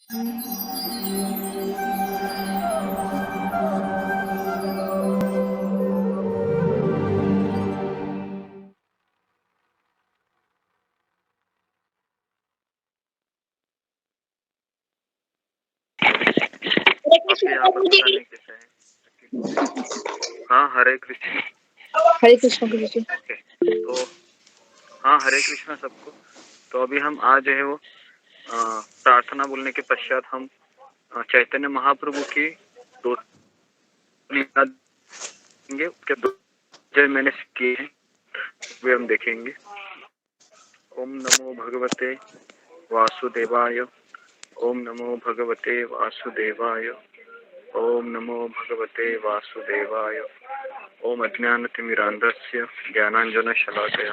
आपके यहाँ पर पता नहीं कैसा है। हाँ, हरे कृष्ण। हरे कृष्ण गुरु जी। ओके, तो हाँ, हरे कृष्णा सबको। तो अभी हम आज जो है वो प्रार्थना बोलने के पश्चात हम चैतन्य महाप्रभु की दो लीला देखेंगे। उसके दो जय मैंने किए हैं वे हम देखेंगे। ओम नमो भगवते वासुदेवाय। ओम नमो भगवते वासुदेवाय। ओम नमो भगवते वासुदेवाय। ओम अज्ञानतिमिरान्धस्य ज्ञानाञ्जनशलाकया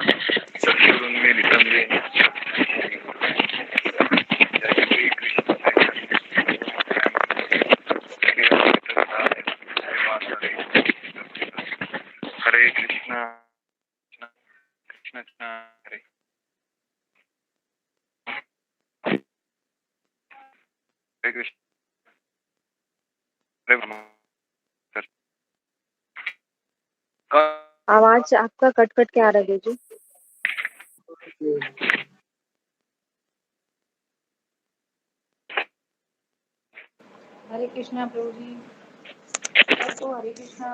चक्षुरुन्मीलितं येन जय श्री कृष्ण हरे कृष्णा कृष्ण कृष्ण हरे हरे कृष्ण हरे राम। आवाज आपका कट कट के आ रहा है जी। हरे कृष्णा प्रभु जी। तो हरे कृष्णा।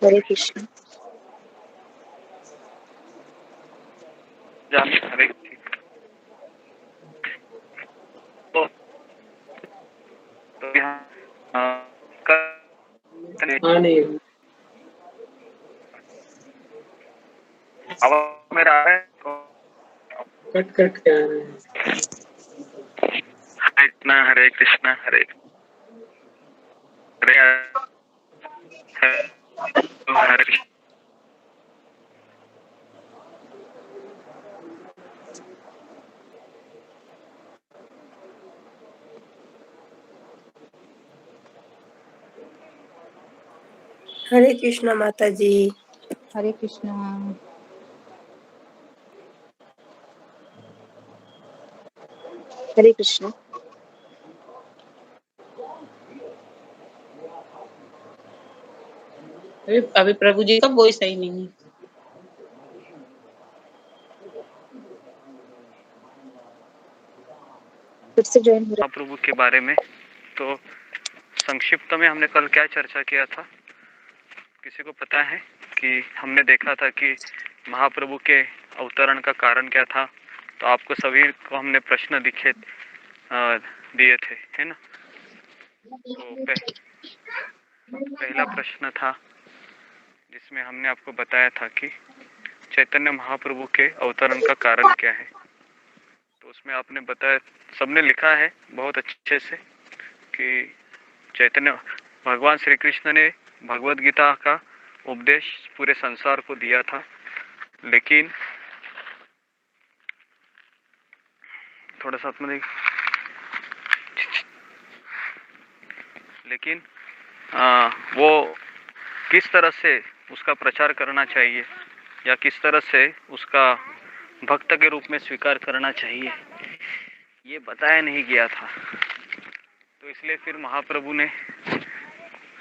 हरे कृष्ण। हरे तो यहाँ आवाज मेरा आ रहा है? कट कट के आ रहे हैं। हरे कृष्णा हरे हरे हरे कृष्ण। हरे कृष्णा माता जी। हरे कृष्णा। हरे कृष्ण। अभी प्रभु जी का वॉइस सही नहीं है। फिर से ज्वाइन हो रहा महाप्रभु के बारे में तो संक्षिप्त में हमने कल क्या चर्चा किया था? किसी को पता है कि हमने देखा था कि महाप्रभु के अवतरण का कारण क्या था? तो आपको सभी को हमने प्रश्न दिए थे, है ना? तो पहला प्रश्न था जिसमें हमने आपको बताया था कि चैतन्य महाप्रभु के अवतरण का कारण क्या है। तो उसमें आपने बताया, सबने लिखा है बहुत अच्छे से कि चैतन्य भगवान श्री कृष्ण ने भगवत गीता का उपदेश पूरे संसार को दिया था, लेकिन थोड़ा सा लेकिन वो किस तरह से उसका प्रचार करना चाहिए या किस तरह से उसका भक्त के रूप में स्वीकार करना चाहिए, ये बताया नहीं गया था। तो इसलिए फिर महाप्रभु ने,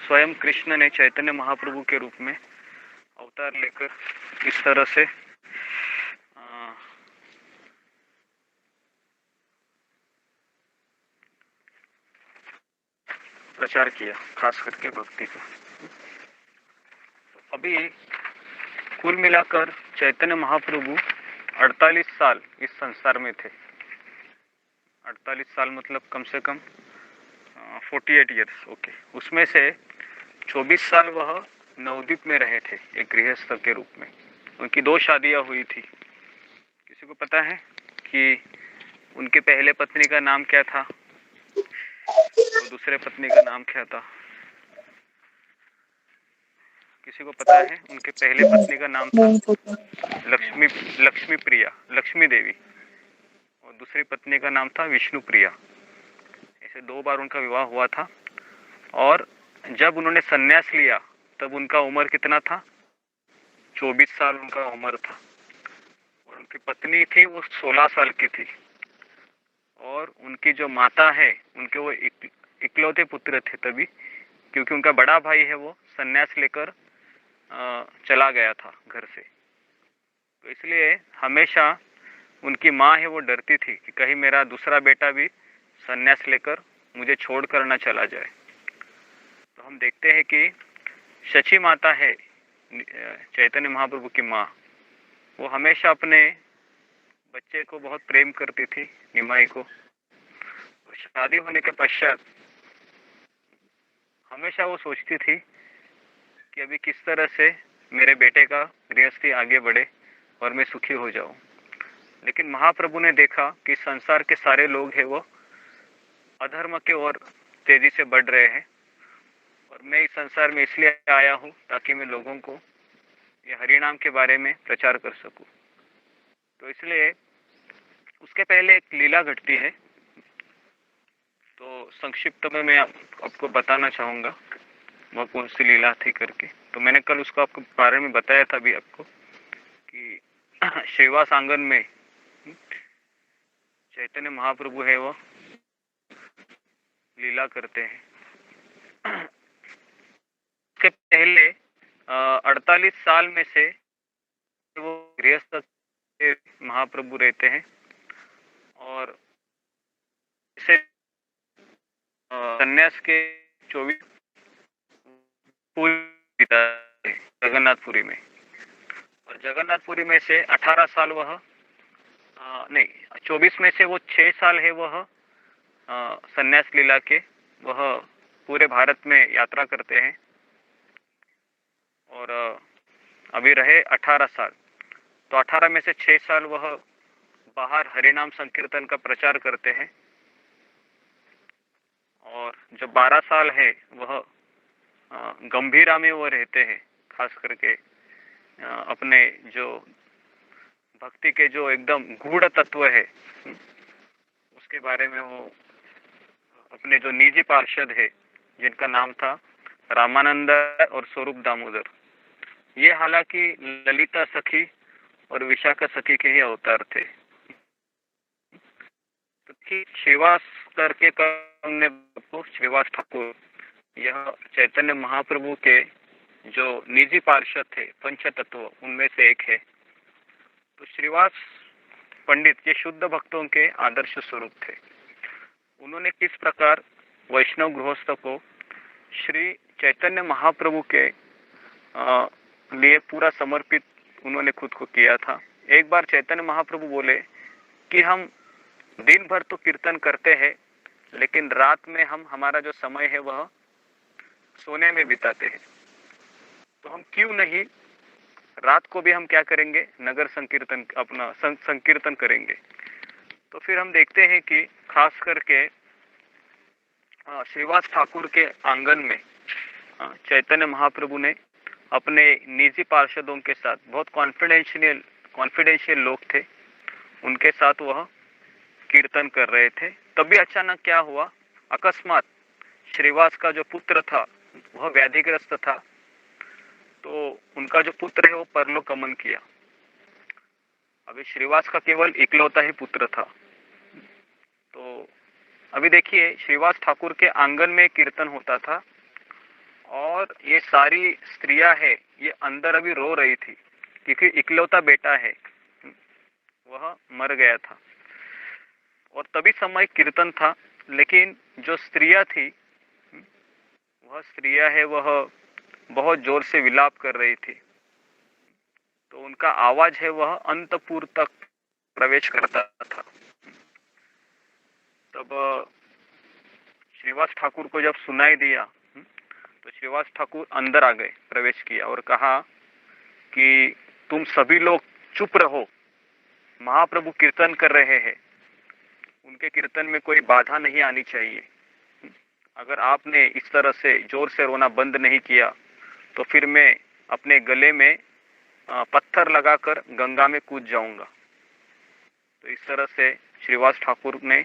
स्वयं कृष्ण ने चैतन्य महाप्रभु के रूप में अवतार लेकर इस तरह से प्रचार किया, खास करके भक्ति का। अभी कुल मिलाकर चैतन्य महाप्रभु 48 साल इस संसार में थे। 48 साल मतलब कम से कम 48 ईयर्स। ओके, उसमें से 24 साल वह नवद्वीप में रहे थे एक गृहस्थ के रूप में। उनकी 2 शादियां हुई थी। किसी को पता है कि उनके पहले पत्नी का नाम क्या था और दूसरे पत्नी का नाम क्या था? किसी को पता है? उनके पहले पत्नी का नाम था लक्ष्मी प्रिया, लक्ष्मी देवी, और दूसरी पत्नी का नाम था विष्णु प्रिया। ऐसे 2 बार उनका विवाह हुआ था। और जब उन्होंने संन्यास लिया तब उनका उम्र कितना था? 24 साल उनका उम्र था। और उनकी पत्नी थी वो 16 साल की थी। और उनकी जो माता है उनके वो इकलौते पुत्र थे तभी, क्योंकि उनका बड़ा भाई है वो संन्यास लेकर चला गया था घर से। तो इसलिए हमेशा उनकी माँ है वो डरती थी कि कहीं मेरा दूसरा बेटा भी संन्यास लेकर मुझे छोड़ कर न चला जाए। तो हम देखते हैं कि शची माता है चैतन्य महाप्रभु की माँ, वो हमेशा अपने बच्चे को बहुत प्रेम करती थी, निमाई को। शादी होने के पश्चात हमेशा वो सोचती थी कि अभी किस तरह से मेरे बेटे का गृहस्थी आगे बढ़े और मैं सुखी हो जाऊं। लेकिन महाप्रभु ने देखा कि संसार के सारे लोग हैं वो अधर्म के ओर तेजी से बढ़ रहे हैं, और मैं इस संसार में इसलिए आया हूँ ताकि मैं लोगों को ये हरिनाम के बारे में प्रचार कर सकूं। तो इसलिए उसके पहले एक लीला घटती है, तो संक्षिप्त में मैं आपको बताना चाहूँगा वह कौन सी लीला थी करके। तो मैंने कल उसको आपको बारे में बताया था अभी आपको कि श्रीवास आंगन में चैतन्य महाप्रभु है वो लीला करते हैं। उसके पहले 48 साल में से वो गृहस्थ महाप्रभु रहते हैं, और इसे संन्यास के 24 जगन्नाथपुरी में, और जगन्नाथपुरी में से 18 साल वह नहीं 24 में से वो 6 साल है वह संन्यास लीला के, वह पूरे भारत में यात्रा करते हैं। और अभी रहे 18 साल, तो 18 में से 6 साल वह बाहर हरिनाम संकीर्तन का प्रचार करते हैं, और जो 12 साल है वह गंभीरा में वो रहते हैं, खास करके अपने जो भक्ति के जो एकदम गूढ़ तत्व है उसके बारे में वो अपने जो निजी पार्षद है जिनका नाम था रामानंद और स्वरूप दामोदर, ये हालांकि ललिता सखी और विशाखा सखी के ही अवतार थे। तो श्रीवास करके हमने श्रीवास ठाकुर यह चैतन्य महाप्रभु के जो निजी पार्षद थे पंच तत्व उनमें से एक है। तो श्रीवास पंडित ये शुद्ध भक्तों के आदर्श स्वरूप थे। उन्होंने किस प्रकार वैष्णव गृहस्थ को श्री चैतन्य महाप्रभु के लिए पूरा समर्पित उन्होंने खुद को किया था। एक बार चैतन्य महाप्रभु बोले कि हम दिन भर तो कीर्तन करते हैं, लेकिन रात में हम हमारा जो समय है वह सोने में बिताते हैं, तो हम क्यों नहीं रात को भी हम क्या करेंगे, नगर संकीर्तन अपना संकीर्तन करेंगे। तो फिर हम देखते हैं कि खास करके श्रीवास ठाकुर के आंगन में चैतन्य महाप्रभु ने अपने निजी पार्षदों के साथ, बहुत कॉन्फिडेंशियल लोग थे, उनके साथ वह कीर्तन कर रहे थे। तभी अचानक क्या हुआ, अकस्मात श्रीवास का जो पुत्र था वह व्याधिग्रस्त था, तो उनका जो पुत्र है वो परलोक गमन किया। अभी श्रीवास का केवल इकलौता ही पुत्र था। तो अभी देखिए श्रीवास ठाकुर के आंगन में कीर्तन होता था, और ये सारी स्त्रियां है ये अंदर अभी रो रही थी, क्योंकि इकलौता बेटा है वह मर गया था। और तभी समय कीर्तन था, लेकिन जो स्त्रियां थी वह स्त्रियां है वह बहुत जोर से विलाप कर रही थी। तो उनका आवाज है वह अंतपुर तक प्रवेश करता था। तब श्रीवास ठाकुर को जब सुनाई दिया तो श्रीवास ठाकुर अंदर आ गए, प्रवेश किया और कहा कि तुम सभी लोग चुप रहो, महाप्रभु कीर्तन कर रहे हैं, उनके कीर्तन में कोई बाधा नहीं आनी चाहिए। अगर आपने इस तरह से जोर से रोना बंद नहीं किया तो फिर मैं अपने गले में पत्थर लगाकर गंगा में कूद जाऊंगा। तो इस तरह से श्रीवास ठाकुर ने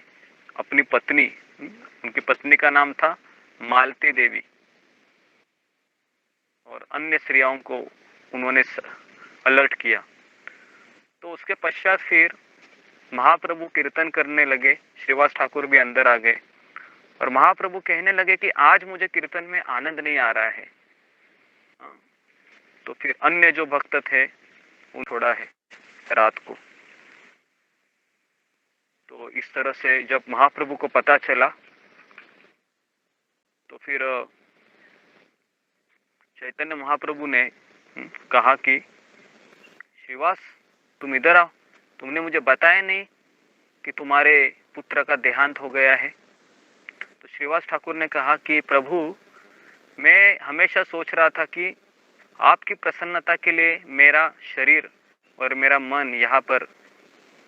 अपनी पत्नी, उनकी पत्नी का नाम था मालती देवी, और अन्य स्त्रियों को उन्होंने अलर्ट किया। तो उसके पश्चात फिर महाप्रभु कीर्तन करने लगे, श्रीवास ठाकुर भी अंदर आ गए और महाप्रभु कहने लगे कि आज मुझे कीर्तन में आनंद नहीं आ रहा है। तो फिर अन्य जो भक्त थे उन छोड़ा है रात को। तो इस तरह से जब महाप्रभु को पता चला तो फिर चैतन्य महाप्रभु ने कहा कि श्रीवास तुम इधर आओ, तुमने मुझे बताया नहीं कि तुम्हारे पुत्र का देहांत हो गया है। तो श्रीवास ठाकुर ने कहा कि प्रभु, मैं हमेशा सोच रहा था कि आपकी प्रसन्नता के लिए मेरा शरीर और मेरा मन यहाँ पर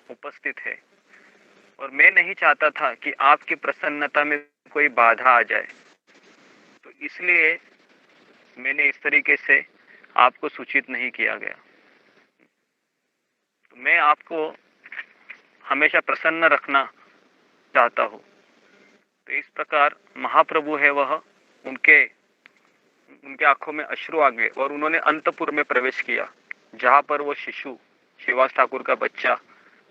उपस्थित है और मैं नहीं चाहता था कि आपकी प्रसन्नता में कोई बाधा आ जाए, तो इसलिए मैंने इस तरीके से आपको सूचित नहीं किया गया। तो मैं आपको हमेशा प्रसन्न रखना चाहता हूँ। तो इस प्रकार महाप्रभु है वह, उनके आंखों में अश्रु आ गए और उन्होंने अंतपुर में प्रवेश किया जहाँ पर वो शिशु श्रीवास ठाकुर का बच्चा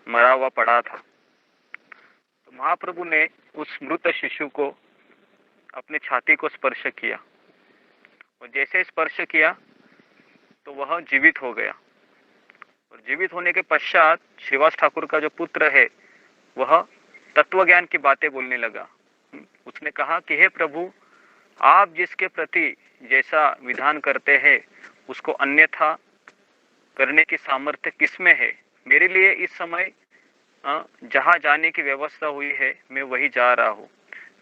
मरा हुआ पड़ा था। तो महाप्रभु ने उस मृत शिशु को अपने छाती को स्पर्श किया और जैसे स्पर्श किया तो वह जीवित हो गया और जीवित होने के पश्चात श्रीवास ठाकुर का जो पुत्र है वह तत्व ज्ञान की बातें बोलने लगा। उसने कहा कि हे प्रभु, आप जिसके प्रति जैसा विधान करते हैं उसको अन्यथा करने की सामर्थ्य किसमें है? मेरे लिए इस समय जहाँ जाने की व्यवस्था हुई है मैं वही जा रहा हूँ।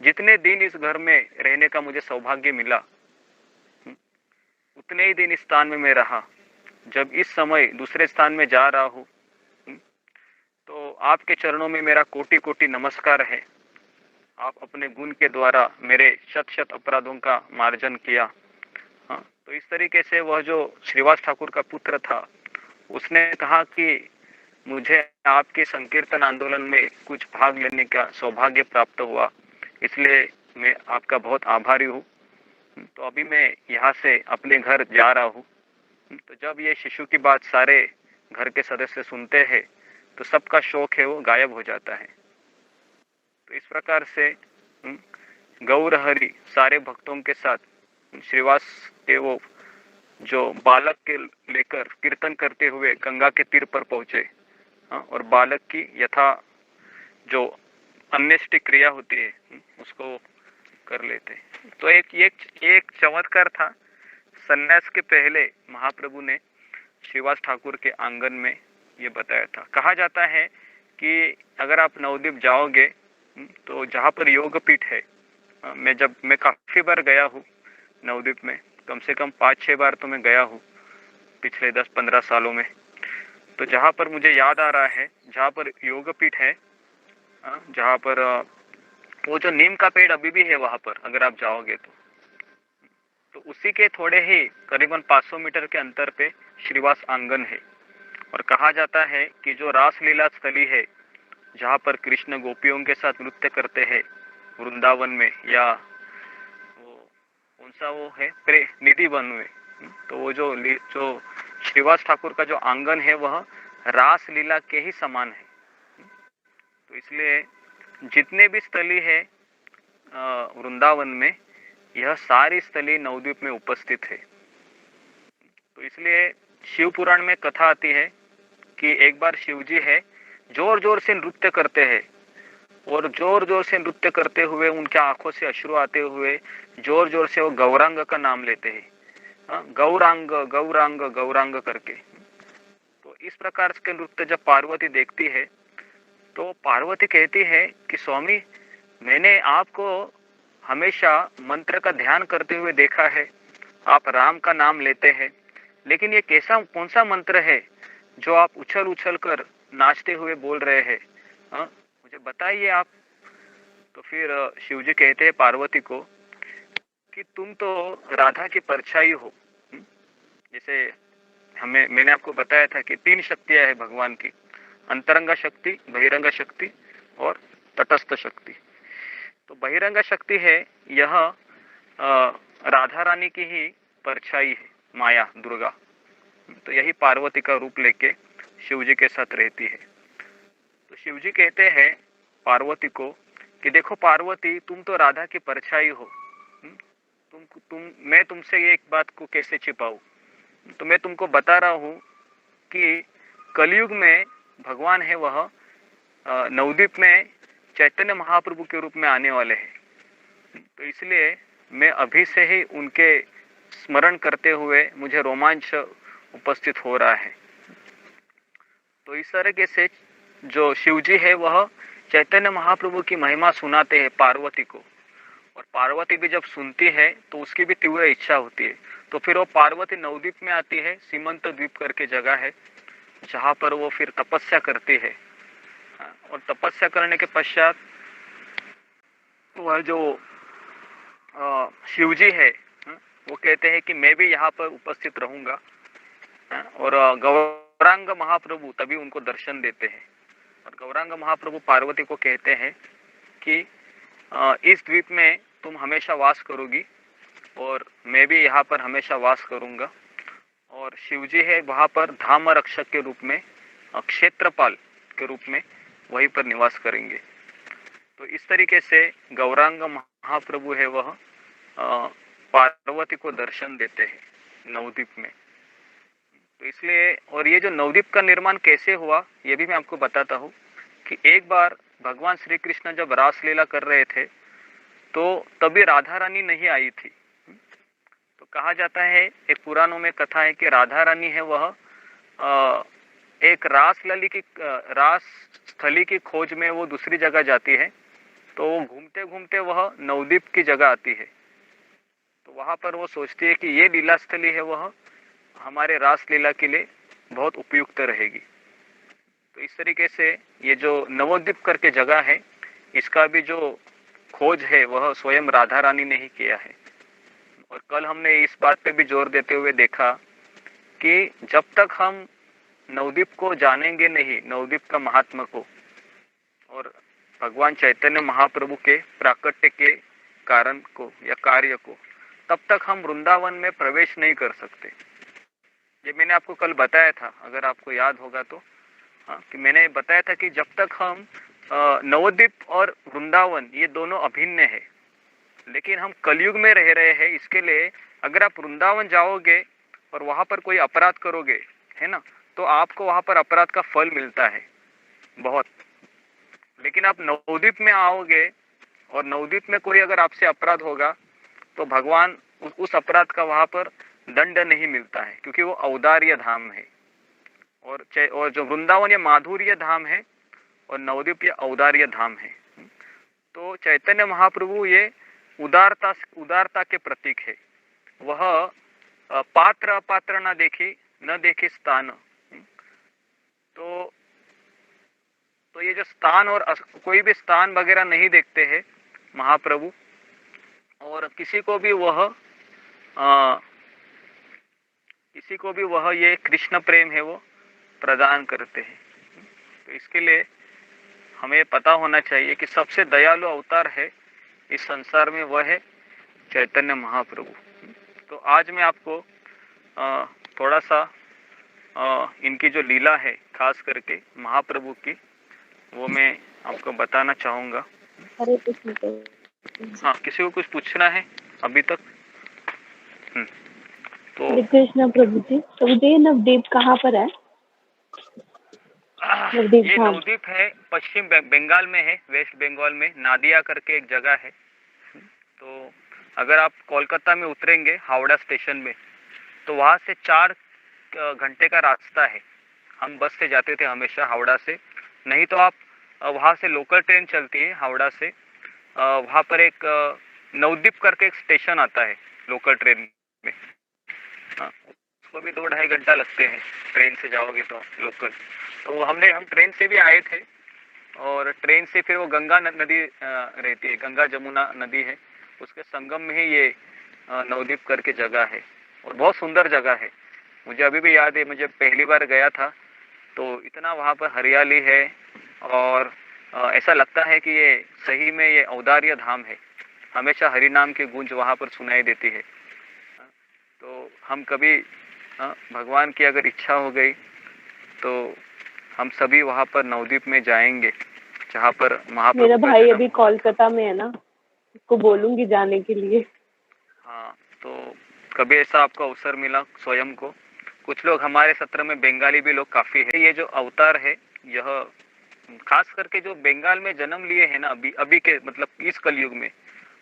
जितने दिन इस घर में रहने का मुझे सौभाग्य मिला उतने ही दिन इस स्थान में मैं रहा। जब इस समय दूसरे स्थान में जा रहा हूँ तो आपके चरणों में मेरा कोटि कोटि नमस्कार है। आप अपने गुण के द्वारा मेरे शत शत अपराधों का मार्जन किया। हाँ, तो इस तरीके से वह जो श्रीवास ठाकुर का पुत्र था उसने कहा कि मुझे आपके संकीर्तन आंदोलन में कुछ भाग लेने का सौभाग्य प्राप्त हुआ, इसलिए मैं आपका बहुत आभारी हूँ। तो अभी मैं यहाँ से अपने घर जा रहा हूँ। तो जब ये शिशु की बात सारे घर के सदस्य सुनते हैं तो सबका शौक है वो गायब हो जाता है। तो इस प्रकार से गौर हरि सारे भक्तों के साथ श्रीवास के वो जो बालक के लेकर कीर्तन करते हुए गंगा के तीर पर पहुंचे और बालक की यथा जो अन्येष्टि क्रिया होती है उसको कर लेते। तो एक चमत्कार था। सन्यास के पहले महाप्रभु ने श्रीवास ठाकुर के आंगन में ये बताया था। कहा जाता है कि अगर आप नवद्वीप जाओगे तो जहाँ पर योग पीठ है, मैं काफी बार गया हूँ नवद्वीप में, कम से कम 5-6 बार तो मैं गया हूँ पिछले 10-15 सालों में। तो जहाँ पर मुझे याद आ रहा है, जहाँ पर योग पीठ है, जहाँ पर वो जो नीम का पेड़ अभी भी है वहाँ पर अगर आप जाओगे तो उसी के थोड़े ही करीबन 500 मीटर के अंतर पे श्रीवास आंगन है। और कहा जाता है कि जो रासलीला स्थली है जहाँ पर कृष्ण गोपियों के साथ नृत्य करते हैं वृंदावन में, या वो कौन सा वो है निधि वन में, तो वो जो श्रीवास ठाकुर का जो आंगन है वह रासलीला के ही समान है। तो इसलिए जितने भी स्थली है वृंदावन में, यह सारी स्थली नवद्वीप में उपस्थित है। तो इसलिए शिव पुराण में कथा आती है कि एक बार शिव जी है जोर जोर से नृत्य करते हैं और जोर जोर से नृत्य करते हुए उनके आंखों से अश्रु आते हुए जोर जोर से वो गौरांग का नाम लेते हैं, गौरांग गौरांग गौरांग करके। तो इस प्रकार के नृत्य जब पार्वती देखती है तो पार्वती कहती है कि स्वामी, मैंने आपको हमेशा मंत्र का ध्यान करते हुए देखा है, आप राम का नाम लेते हैं, लेकिन ये कौन सा मंत्र है जो आप उछल उछल कर नाचते हुए बोल रहे हैं, मुझे बताइए आप। तो फिर शिव जी कहते हैं पार्वती को कि तुम तो राधा की परछाई हो। जैसे मैंने आपको बताया था कि 3 शक्तियां है भगवान की, अंतरंगा शक्ति, बहिरंगा शक्ति और तटस्थ शक्ति। तो बहिरंगा शक्ति है यह राधा रानी की ही परछाई है, माया दुर्गा। तो यही पार्वती का रूप लेके शिव जी के साथ रहती है। तो शिवजी कहते हैं पार्वती को कि देखो पार्वती, तुम तो राधा की परछाई हो। मैं तुमसे ये एक बात को कैसे छिपाऊं? तो मैं तुमको बता रहा हूँ कि कलयुग में भगवान है वह नवद्वीप में चैतन्य महाप्रभु के रूप में आने वाले हैं। तो इसलिए मैं अभी से ही उनके स्मरण करते हुए मुझे रोमांच उपस्थित हो रहा है। तो इस तरीके से जो शिवजी है वह चैतन्य महाप्रभु की महिमा सुनाते हैं पार्वती को, और पार्वती भी जब सुनती है तो उसकी भी तीव्र इच्छा होती है। तो फिर वो पार्वती नवद्वीप में आती है, सीमंत द्वीप करके जगह है जहाँ पर वो फिर तपस्या करती है। और तपस्या करने के पश्चात वह जो शिवजी है वो कहते हैं कि मैं भी यहाँ पर उपस्थित रहूंगा। और गौरांग महाप्रभु तभी उनको दर्शन देते हैं, और गौरांग महाप्रभु पार्वती को कहते हैं कि इस द्वीप में तुम हमेशा वास करोगी और मैं भी यहाँ पर हमेशा वास करूंगा। और शिवजी है वहाँ पर धाम रक्षक के रूप में, क्षेत्रपाल के रूप में वहीं पर निवास करेंगे। तो इस तरीके से गौरांग महाप्रभु है वह पार्वती को दर्शन देते हैं नवद्वीप में। तो इसलिए, और ये जो नवद्वीप का निर्माण कैसे हुआ ये भी मैं आपको बताता हूँ कि एक बार भगवान श्री कृष्ण जब रासलीला कर रहे थे तो तभी राधा रानी नहीं आई थी। तो कहा जाता है, एक पुराणों में कथा है कि राधा रानी है वह एक रास स्थली की खोज में वो दूसरी जगह जाती है। तो वो घूमते घूमते वह नवद्वीप की जगह आती है। तो वहां पर वो सोचती है कि ये लीला स्थली है वह हमारे रास लीला के लिए बहुत उपयुक्त रहेगी। तो इस तरीके से ये जो नवद्वीप करके जगह है इसका भी जो खोज है वह स्वयं राधा रानी ने ही किया है। और कल हमने इस बात पे भी जोर देते हुए देखा कि जब तक हम नवद्वीप को जानेंगे नहीं, नवद्वीप का महात्मा को और भगवान चैतन्य महाप्रभु के प्राकट्य के कारण को या कार्य को, तब तक हम वृंदावन में प्रवेश नहीं कर सकते। ये मैंने आपको कल बताया था, अगर आपको याद होगा तो, कि मैंने बताया था कि जब तक हम नवद्वीप और वृंदावन ये दोनों अभिन्न है, लेकिन हम कलयुग में रह रहे हैं। इसके लिए अगर आप वृंदावन जाओगे और वहां पर कोई अपराध करोगे, है ना, तो आपको वहां पर अपराध का फल मिलता है बहुत। लेकिन आप नवद्वीप में आओगे और नवद्वीप में कोई अगर आपसे अपराध होगा तो भगवान उस अपराध का वहां पर दंड नहीं मिलता है, क्योंकि वो औदार्य धाम है। और जो वृंदावन ये माधुर्य धाम है और नवद्वीप ये औदार्य धाम है। तो चैतन्य महाप्रभु ये उदारता के प्रतीक है। वह पात्र अपात्र न देखी स्थान। तो ये जो स्थान और कोई भी स्थान वगैरह नहीं देखते हैं महाप्रभु, और किसी को भी वह ये कृष्ण प्रेम है वो प्रदान करते हैं। तो इसके लिए हमें पता होना चाहिए कि सबसे दयालु अवतार है इस संसार में वह है चैतन्य महाप्रभु। तो आज मैं आपको थोड़ा सा इनकी जो लीला है खास करके महाप्रभु की, वो मैं आपको बताना चाहूँगा। हरे कृष्ण। हाँ, किसी को कुछ पूछना है अभी तक? तो हरे कृष्ण प्रभु जी नवद्वीप कहाँ पर है? ये नवद्वीप है, पश्चिम बंगाल में है, वेस्ट बंगाल में नादिया करके एक जगह है। तो अगर आप कोलकाता में उतरेंगे हावड़ा स्टेशन में, तो वहाँ से 4 घंटे का रास्ता है। हम बस से जाते थे हमेशा हावड़ा से, नहीं तो आप वहाँ से लोकल ट्रेन चलती है हावड़ा से। वहाँ पर एक नवद्वीप करके एक स्टेशन आता है लोकल ट्रेन में। उसको भी 2-2.5 घंटा लगते हैं ट्रेन से जाओगे तो लोकल। तो हम ट्रेन से भी आए थे, और ट्रेन से फिर वो गंगा नदी रहती है, गंगा जमुना नदी है, उसके संगम में ही ये नवद्वीप करके जगह है, और बहुत सुंदर जगह है। मुझे अभी भी याद है, मुझे पहली बार गया था तो इतना वहाँ पर हरियाली है, और ऐसा लगता है कि ये सही में ये औदार्य धाम है। हमेशा हरि नाम की गूंज वहाँ पर सुनाई देती है। तो हम कभी भगवान की अगर इच्छा हो गई तो हम सभी वहाँ पर नवद्वीप में जाएंगे जहाँ पर महाप्रभु मेरा का भाई जन्म अभी हुआ। कोलकाता में है ना, उसको बोलूंगी जाने के लिए। हाँ, तो कभी ऐसा आपको अवसर मिला स्वयं को, कुछ लोग हमारे सत्र में बंगाली भी लोग काफी है। ये जो अवतार है, यह खास करके जो बंगाल में जन्म लिए हैं ना अभी अभी के मतलब इस कलयुग में,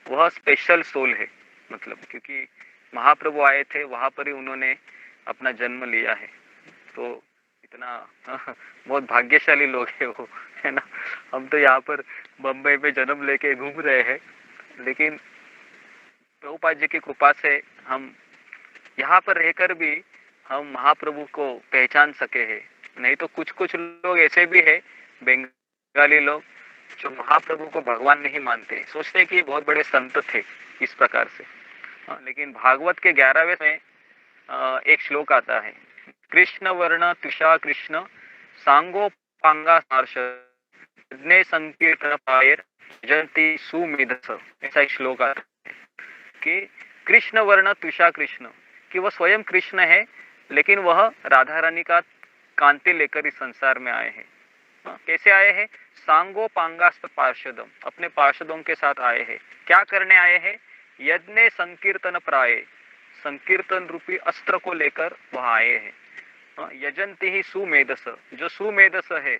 वह स्पेशल सोल है। मतलब क्योंकि महाप्रभु आए थे वहां पर ही उन्होंने अपना जन्म लिया है, तो इतना बहुत भाग्यशाली लोग हैं वो, है ना। हम तो यहाँ पर बम्बई में जन्म लेके घूम रहे हैं, लेकिन प्रभुपाद जी की कृपा से हम यहाँ पर रहकर भी हम महाप्रभु को पहचान सके हैं। नहीं तो कुछ कुछ लोग ऐसे भी है बंगाली लोग जो महाप्रभु को भगवान नहीं मानते, सोचते हैं कि ये बहुत बड़े संत थे इस प्रकार से। लेकिन भागवत के 11वें में एक श्लोक आता है, कृष्ण वर्ण तुषा कृष्ण सांगो पांगा सार्षने संकीर्तन पायर जयंती सुमेधस, ऐसा एक श्लोक आता है कि कृष्ण वर्ण तुषा कृष्ण, कि वह स्वयं कृष्ण है लेकिन वह राधा रानी का कांति लेकर इस संसार में आए हैं। कैसे आए हैं? सांगो पांगास्त पार्षदम, अपने पार्षदों के साथ आए हैं। क्या करने आए हैं? यज्ञ संकीर्तन प्राय, संकीर्तन रूपी अस्त्र को लेकर वह आए हैं। यजंती ही सुमेधस, जो सुमेधस है,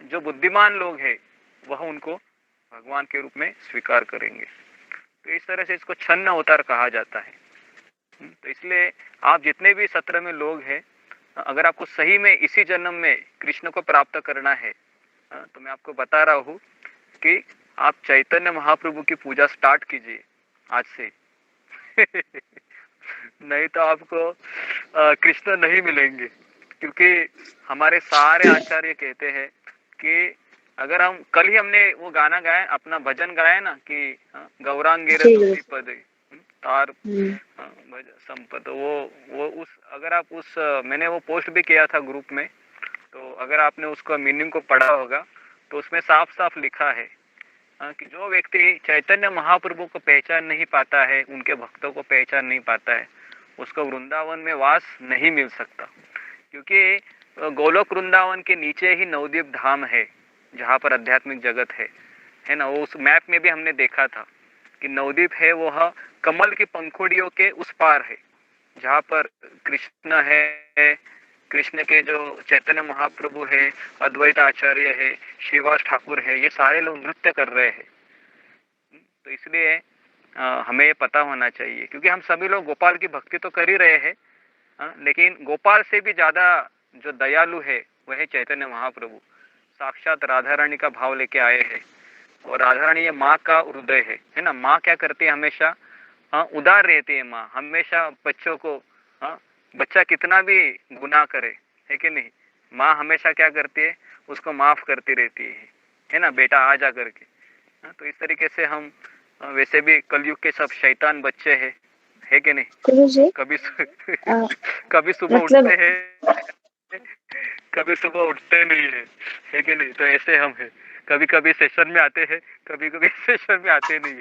जो बुद्धिमान लोग हैं, वह उनको भगवान के रूप में स्वीकार करेंगे। तो इस तरह से इसको छन्न अवतार कहा जाता है। तो इसलिए आप जितने भी सत्र में लोग हैं, अगर आपको सही में इसी जन्म में कृष्ण को प्राप्त करना है, तो मैं आपको बता रहा हूँ कि आप चैतन्य महाप्रभु की पूजा स्टार्ट कीजिए आज से। नहीं तो आपको कृष्ण नहीं मिलेंगे, क्योंकि हमारे सारे आचार्य कहते हैं कि अगर हम कल ही हमने वो गाना गाया, अपना भजन गाया ना कि गौरांगे पद तार संपद, वो उस अगर आप उस मैंने वो पोस्ट भी किया था ग्रुप में, तो अगर आपने उसका मीनिंग को पढ़ा होगा तो उसमें साफ साफ लिखा है कि जो व्यक्ति चैतन्य महाप्रभु को पहचान नहीं पाता है, उनके भक्तों को पहचान नहीं पाता है, उसको वृंदावन में वास नहीं मिल सकता। क्योंकि गोलोक वृंदावन के नीचे ही नवद्वीप धाम है जहाँ पर आध्यात्मिक जगत है ना। वो उस मैप में भी हमने देखा था कि नवद्वीप है वह कमल की पंखुड़ियों के उस पार है, जहाँ पर कृष्ण है, कृष्ण के जो चैतन्य महाप्रभु है, अद्वैत आचार्य है, श्रीवास ठाकुर है, ये सारे लोग नृत्य कर रहे हैं। तो इसलिए हमें ये पता होना चाहिए, क्योंकि हम सभी लोग गोपाल की भक्ति तो कर ही रहे हैं, लेकिन गोपाल से भी ज्यादा जो दयालु है वह है चैतन्य महाप्रभु। साक्षात राधा रानी का भाव लेके आए हैं, और राधा रानी ये माँ का हृदय है ना। माँ क्या करती है? हमेशा उदार रहती है माँ, हमेशा बच्चों को, बच्चा कितना भी गुनाह करे, है कि नहीं, माँ हमेशा क्या करती है? उसको माफ करती रहती है ना, बेटा आ जा करके। तो इस तरीके से हम वैसे भी कलयुग के सब शैतान बच्चे हैं, है कि नहीं। गुरुजी कभी सुबह मतलब उठते हैं, कभी सुबह उठते नहीं है कि नहीं। तो ऐसे हम हैं, कभी कभी सेशन में आते हैं, कभी कभी सेशन में आते नहीं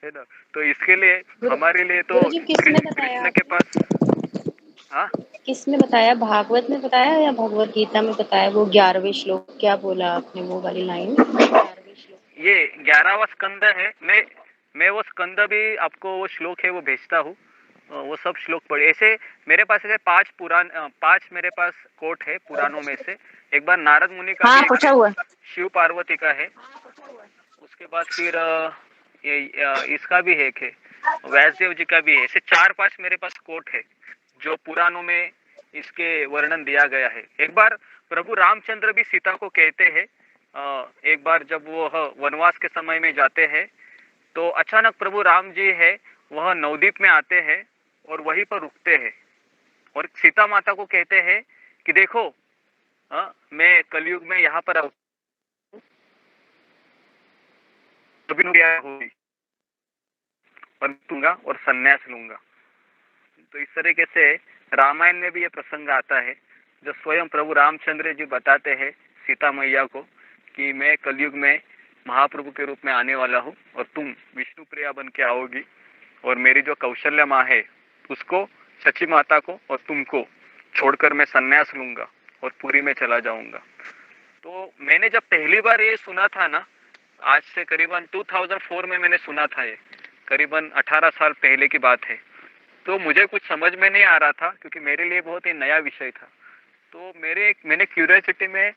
है ना। तो इसके लिए हमारे लिए तो गुरुजी किसने बताया कृष्ण के पास, हाँ किसने बताया? भागवत में बताया या भगवत गीता में बताया? वो 11वें श्लोक क्या बोला आपने, वो वाली लाइन 11वें श्लोक? ये 11वां स्कंद है। मैं वो स्कंद भी आपको, वो श्लोक है वो भेजता हूँ, वो सब श्लोक पढ़े। ऐसे मेरे पास ऐसे 5 मेरे पास कोट है पुराणों में से। एक बार नारद मुनि का हाँ भी पूछा एक हुआ है, शिव पार्वती का है, उसके बाद फिर ये इसका भी है, व्यासदेव जी का भी है। ऐसे 4-5 मेरे पास कोट है जो पुराणों में इसके वर्णन दिया गया है। एक बार प्रभु रामचंद्र भी सीता को कहते हैं, एक बार जब वो वनवास के समय में जाते हैं, तो अचानक प्रभु राम जी है वह नवद्वीप में आते हैं और वहीं पर रुकते हैं, और सीता माता को कहते हैं कि देखो मैं कलयुग में यहाँ पर होगी और दूंगा और संन्यास लूंगा। तो इस तरीके से रामायण में भी ये प्रसंग आता है, जो स्वयं प्रभु रामचंद्र जी बताते हैं सीता मैया को कि मैं कलयुग में महाप्रभु के रूप में आने वाला हूँ और तुम विष्णु प्रिया बन के आओगी, और मेरी जो कौशल्या माँ है उसको, सची माता को और तुमको छोड़कर मैं संन्यास लूंगा और पुरी में चला जाऊंगा। तो मैंने जब पहली बार ये सुना था ना, आज से करीबन 2004 में मैंने सुना था, ये करीबन 18 साल पहले की बात है। तो मुझे कुछ समझ में नहीं आ रहा था क्योंकि मेरे लिए बहुत ही नया विषय था। तो मैंने क्यूरियोसिटी में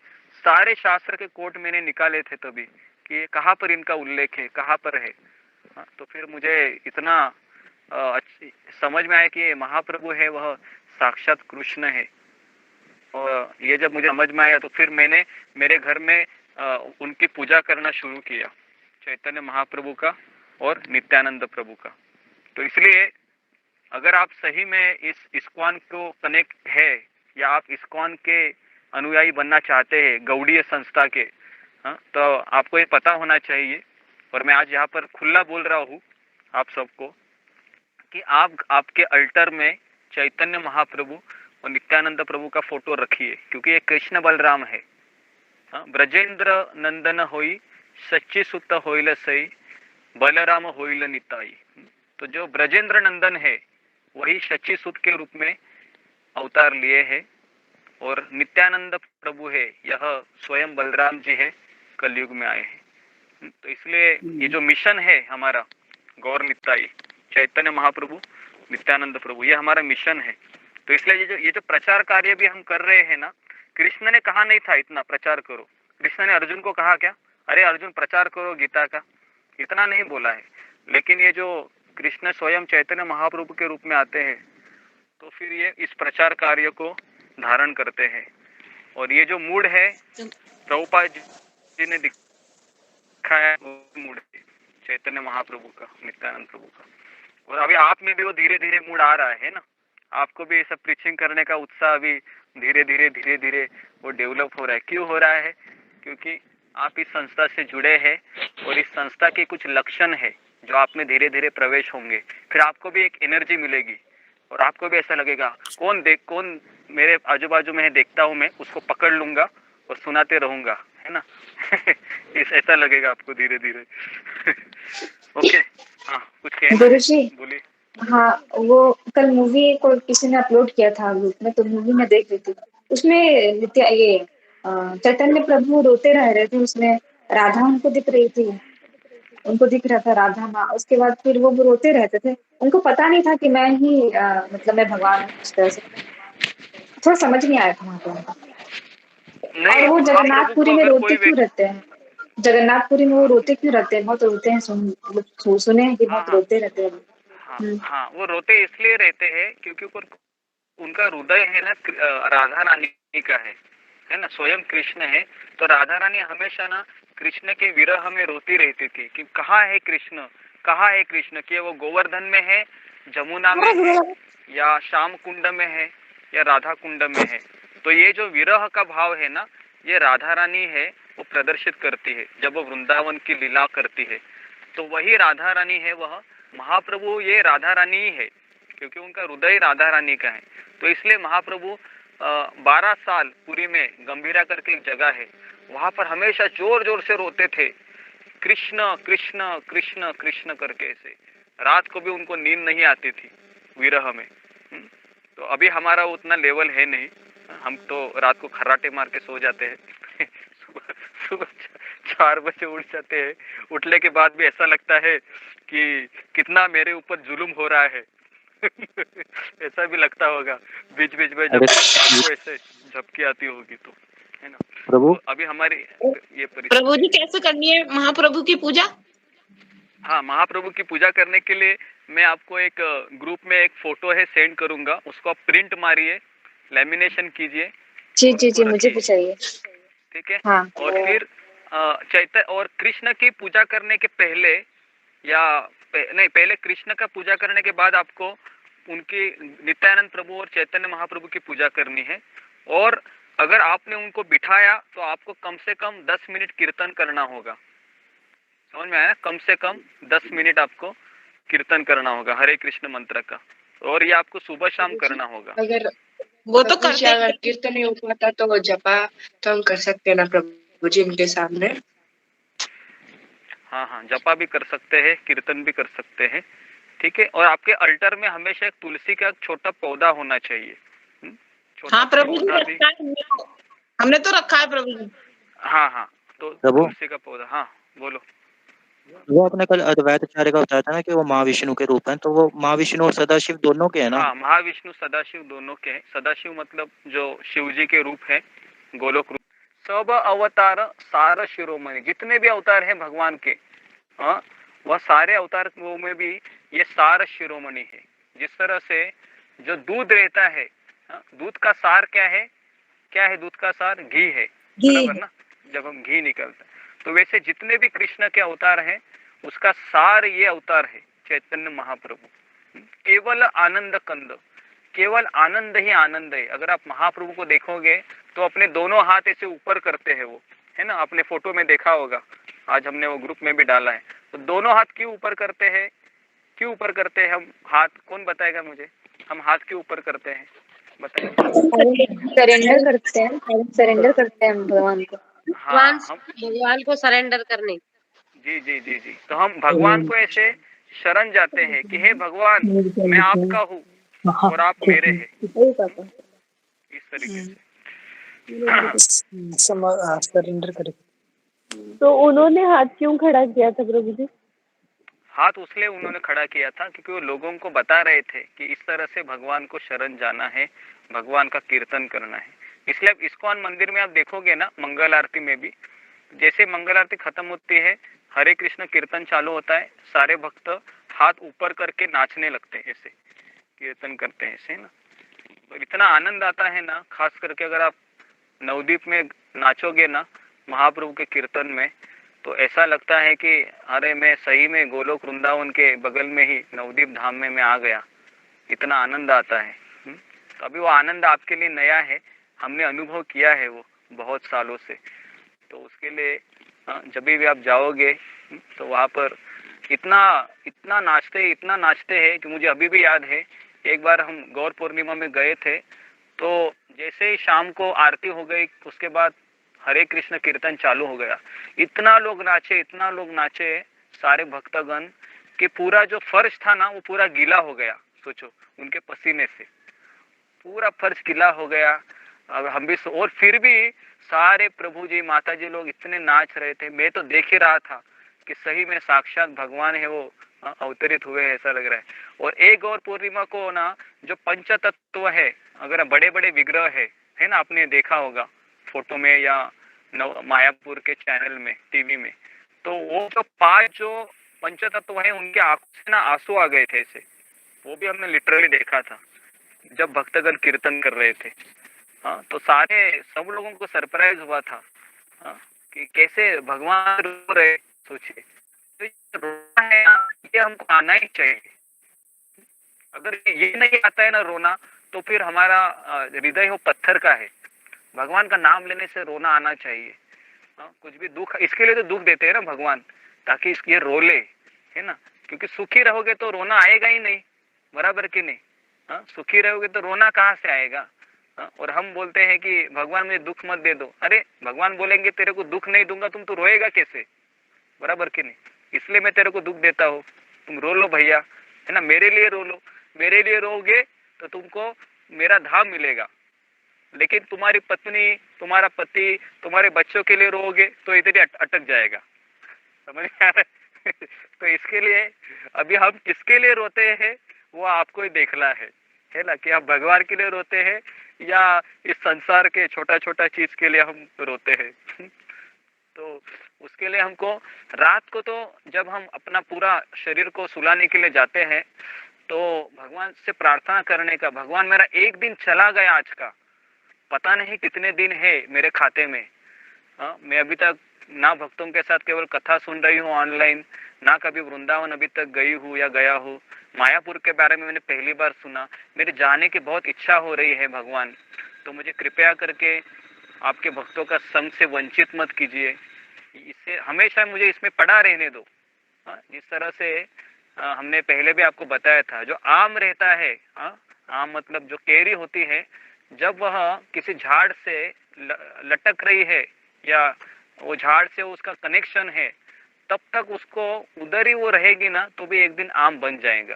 सारे शास्त्र के कोट मैंने निकाले थे तभी कि कहाँ पर इनका उल्लेख है, कहाँ पर है। हाँ, तो फिर मुझे इतना समझ में आया कि ये महाप्रभु है, वह साक्षात कृष्ण है। और ये जब मुझे समझ में आया तो फिर मैंने मेरे घर में उनकी पूजा करना शुरू किया, चैतन्य महाप्रभु का और नित्यानंद प्रभु का। तो इसलिए अगर आप सही में इस इस्कॉन को कनेक्ट है या आप इस्कॉन के अनुयायी बनना चाहते हैं, गौड़ीय संस्था के, हाँ, तो आपको ये पता होना चाहिए। और मैं आज यहाँ पर खुला बोल रहा हूँ आप सबको कि आप आपके अल्टर में चैतन्य महाप्रभु और नित्यानंद प्रभु का फोटो रखिए, क्योंकि ये कृष्ण बलराम है। हाँ, ब्रजेंद्र नंदन होई सच्ची सुत होइल सई, बलराम होइल निताई। तो जो ब्रजेंद्र नंदन है वही सच्ची सुत के रूप में अवतार लिए है, और नित्यानंद प्रभु है, यह स्वयं बलराम जी है, कलयुग में आए हैं। तो इसलिए ये जो मिशन है हमारा गौर निताई, चैतन्य महाप्रभु नित्यानंद प्रभु, ये हमारा मिशन है। तो इसलिए ये जो प्रचार कार्य भी हम कर रहे हैं ना, कृष्ण ने कहा नहीं था इतना प्रचार करो। कृष्ण ने अर्जुन को कहा क्या, अरे अर्जुन प्रचार करो गीता का, इतना नहीं बोला है। लेकिन ये जो कृष्ण स्वयं चैतन्य महाप्रभु के रूप में आते हैं तो फिर ये इस प्रचार कार्य को धारण करते हैं। और ये जो मूड है प्रभुपाद जी ने दिखाया, मूड है चैतन्य महाप्रभु का, नित्यानंद प्रभु का। और अभी आप में भी वो धीरे धीरे मूड आ रहा है ना, आपको भी सब प्रीचिंग करने का उत्साह अभी धीरे धीरे वो डेवलप हो रहा है। क्यों हो रहा है? क्योंकि आप इस संस्था से जुड़े हैं और इस संस्था के कुछ लक्षण है जो आप में धीरे धीरे प्रवेश होंगे। फिर आपको भी एक एनर्जी मिलेगी और आपको भी ऐसा लगेगा कौन मेरे आजू बाजू में है, देखता हूँ मैं, उसको पकड़ लूंगा और सुनाते रहूंगा, है ना। ऐसा लगेगा आपको धीरे धीरे। ओके, हाँ कुछ कहना है? गुरुजी, बोलिए। हाँ, वो कल मूवी को किसी ने अपलोड किया था ग्रुप में, तो मूवी में देख रही थी। उसमें चैतन्य प्रभु रोते रह रहे थे, उसमें राधा उनको दिख रही थी, उनको दिख रहा था राधा माँ। उसके बाद फिर वो रोते रहते थे, उनको पता नहीं था कि मैं ही मतलब मैं भगवान हूँ। इस तरह से थोड़ा समझ नहीं आया था वहाँ पे उनको। नहीं, और वो महाप्रभु को जगन्नाथपुरी में अगर रोते कोई क्यों रहते हैं? जगन्नाथपुरी में वो रोते क्यों रहते हैं? बहुत रोते हैं, सुने हैं कि हाँ बहुत हाँ रोते रहते हैं। हाँ हाँ, वो रोते इसलिए रहते हैं क्योंकि उनका हृदय है ना राधा रानी का है ना, स्वयं कृष्ण है। तो राधा रानी हमेशा ना कृष्ण के विरह में रोती रहती थी कि कहाँ है कृष्ण, कहाँ है कृष्ण, कि वो गोवर्धन में है, जमुना में है, या श्याम कुंड में है, या राधा कुंड में है। तो ये जो विरह का भाव है ना, ये राधा रानी है, वो प्रदर्शित करती है जब वो वृंदावन की लीला करती है। तो वही राधा रानी है, वह महाप्रभु ये राधा रानी ही है, क्योंकि उनका हृदय राधा रानी का है। तो इसलिए महाप्रभु 12 साल पुरी में गंभीरा करके एक जगह है, वहां पर हमेशा जोर जोर से रोते थे, कृष्ण कृष्ण कृष्ण कृष्ण करके। ऐसे रात को भी उनको नींद नहीं आती थी विरह में। तो अभी हमारा उतना लेवल है नहीं, हम तो रात को खर्राटे मार के सो जाते हैं। सुबह 4 बजे उठ जाते हैं। उठने के बाद भी ऐसा लगता है कि कितना मेरे ऊपर जुल्म हो रहा है। ऐसा भी लगता होगा बीच बीच में जब आपको ऐसे झपकी आती होगी, तो है ना प्रभु। तो अभी हमारी ये प्रभु जी कैसे करनी है महाप्रभु की पूजा? हाँ, महाप्रभु की पूजा करने के लिए मैं आपको एक ग्रुप में एक फोटो है सेंड करूंगा, उसको आप प्रिंट मारिए, लेमिनेशन कीजिए। जी, मुझे भी चाहिए। ठीक है। हाँ। और फिर चैतन्य और कृष्ण की पूजा करने के पहले या नहीं, पहले कृष्ण का पूजा करने के बाद आपको उनकी नित्यानंद प्रभु और चैतन्य महाप्रभु की पूजा करनी है। और अगर आपने उनको बिठाया तो आपको कम से कम 10 मिनट कीर्तन करना होगा। समझ में आया? कम से कम 10 मिनट आपको कीर्तन करना होगा हरे कृष्ण मंत्र का, और ये आपको सुबह शाम करना होगा। अगर वो तो करते हैं। अगर कीर्तन नहीं हो पाता तो वो जपा तो हम कर सकते हैं ना प्रभु जी उनके सामने? हाँ, जपा भी कर सकते हैं, कीर्तन भी कर सकते हैं। ठीक है। और आपके अल्टर में हमेशा एक तुलसी का छोटा पौधा होना चाहिए। हाँ प्रभु जी, हमने तो रखा है प्रभु जी। हाँ हाँ, तो प्रभु, तुलसी का पौधा, हाँ बोलो। वो आपने कल अद्वैताचार्य का बताया था ना कि वो महाविष्णु के रूप हैं, तो वो महाविष्णु और सदाशिव दोनों के हैं ना? हाँ, महाविष्णु सदाशिव दोनों के हैं। सदाशिव मतलब जो शिव जी के रूप है, गोलोक रूप। सब अवतार सार शिरोमणि, जितने भी अवतार हैं भगवान के, हाँ, वह सारे अवतारों में भी ये सार शिरोमणि है। जिस तरह से जो दूध रहता है, हाँ, दूध का सार क्या है? क्या है दूध का सार? घी है, बराबर ना, जब हम घी निकलता है। तो वैसे जितने भी कृष्ण के अवतार हैं, उसका सार ये अवतार है, चैतन्य महाप्रभु। केवल आनंद कंद, केवल आनंद ही आनंद है। अगर आप महाप्रभु को देखोगे तो अपने दोनों हाथ ऐसे ऊपर करते हैं वो, है ना, आपने फोटो में देखा होगा, आज हमने वो ग्रुप में भी डाला है। तो दोनों हाथ क्यों ऊपर करते हैं? क्यों ऊपर करते हैं हम हाथ? कौन बताएगा मुझे, हम हाथ क्यों ऊपर करते हैं, बताइए। सरेंडर करते हैं हम भगवान को। हाँ, हम भगवान को सरेंडर करने। जी जी जी जी, तो हम भगवान को ऐसे शरण जाते हैं कि हे भगवान, मैं आपका हूँ और आप मेरे हैं, इस तरीके से सरेंडर करे। तो उन्होंने हाथ क्यों खड़ा किया था प्रभु जी? हाथ उसलिए उन्होंने खड़ा किया था क्योंकि वो लोगों को बता रहे थे कि इस तरह से भगवान को शरण जाना है, भगवान का कीर्तन करना है। इसलिए अब इस्कॉन मंदिर में आप देखोगे ना, मंगल आरती में भी जैसे मंगल आरती खत्म होती है, हरे कृष्ण कीर्तन चालू होता है, सारे भक्त हाथ ऊपर करके नाचने लगते हैं, ऐसे कीर्तन करते हैं ऐसे ना। तो इतना आनंद आता है ना, खास करके अगर आप नवदीप में नाचोगे ना महाप्रभु के कीर्तन में, तो ऐसा लगता है कि अरे मैं सही में गोलोक वृंदावन के बगल में ही नवदीप धाम में मैं आ गया। इतना आनंद आता है। तो अभी वो आनंद आपके लिए नया है, हमने अनुभव किया है वो बहुत सालों से। तो उसके लिए जब भी आप जाओगे तो वहाँ पर इतना इतना नाचते हैं कि मुझे अभी भी याद है, एक बार हम गौर पूर्णिमा में गए थे, तो जैसे ही शाम को आरती हो गई उसके बाद हरे कृष्ण कीर्तन चालू हो गया। इतना लोग नाचे सारे भक्तगण कि पूरा जो फर्श था ना वो पूरा गीला हो गया। सोचो, उनके पसीने से पूरा फर्श गीला हो गया। अब हम भी और फिर भी सारे प्रभु जी माता जी लोग इतने नाच रहे थे, मैं तो देख ही रहा था कि सही में साक्षात भगवान है वो अवतरित हुए हैं, ऐसा लग रहा है। और एक और पूर्णिमा को ना जो पंच तत्व है, अगर बड़े बड़े विग्रह है ना, आपने देखा होगा फोटो में या मायापुर के चैनल में, टीवी में, तो वो जो 5 जो पंच तत्व है उनके आंखों से ना आंसू आ गए थे ऐसे। वो भी हमने लिटरली देखा था जब भक्तगण कीर्तन कर रहे थे। हाँ, तो सब लोगों को सरप्राइज हुआ था, हाँ, कि कैसे भगवान रो रहे। सोचिए, तो ये रोना है ना, ये हमको आना ही चाहिए। अगर ये नहीं आता है ना रोना, तो फिर हमारा हृदय वो पत्थर का है। भगवान का नाम लेने से रोना आना चाहिए। हाँ, कुछ भी दुख, इसके लिए तो दुख देते हैं ना भगवान, ताकि ये रो ले, है ना, क्योंकि सुखी रहोगे तो रोना आएगा ही नहीं, बराबर कि नहीं। हाँ, सुखी रहोगे तो रोना कहाँ से आएगा। हाँ, और हम बोलते हैं कि भगवान मुझे दुख मत दे दो। अरे भगवान बोलेंगे तेरे को दुख नहीं दूंगा, तुम तो रोएगा कैसे, बराबर कि नहीं। इसलिए मैं तेरे को दुख देता हूँ, तुम रो लो भैया, है ना, मेरे लिए रो लो। मेरे लिए रोगे तो तुमको मेरा धाम मिलेगा, लेकिन तुम्हारी पत्नी, तुम्हारा पति, तुम्हारे बच्चों के लिए रोओगे तो इधर ही अटक जाएगा। समझ में आ रहा है? तो इसके लिए अभी हम किसके लिए रोते हैं वो आपको ही देखना है ना, कि आप भगवान के लिए रोते हैं या इस संसार के छोटा छोटा चीज के लिए हम रोते हैं। तो उसके लिए हमको रात को, तो जब हम अपना पूरा शरीर को सुलाने के लिए जाते हैं, तो भगवान से प्रार्थना करने का, भगवान मेरा एक दिन चला गया आज का, पता नहीं कितने दिन है मेरे खाते में। मैं अभी तक ना भक्तों के साथ केवल कथा सुन रही हूँ ऑनलाइन, ना कभी वृंदावन अभी तक गई हूँ या गया हूँ। मायापुर के बारे में मैंने पहली बार सुना। मेरे जाने की बहुत इच्छा हो रही है भगवान, तो मुझे कृपया करके आपके भक्तों का संग से वंचित मत कीजिए। इससे हमेशा मुझे इसमें पड़ा रहने दो। जिस तरह से हमने पहले भी आपको बताया था, जो आम रहता है, आम मतलब जो केरी होती है, जब वह किसी झाड़ से लटक रही है या वो झाड़ से उसका कनेक्शन है, तब तक उसको उधर ही वो रहेगी ना, तो भी एक दिन आम बन जाएगा।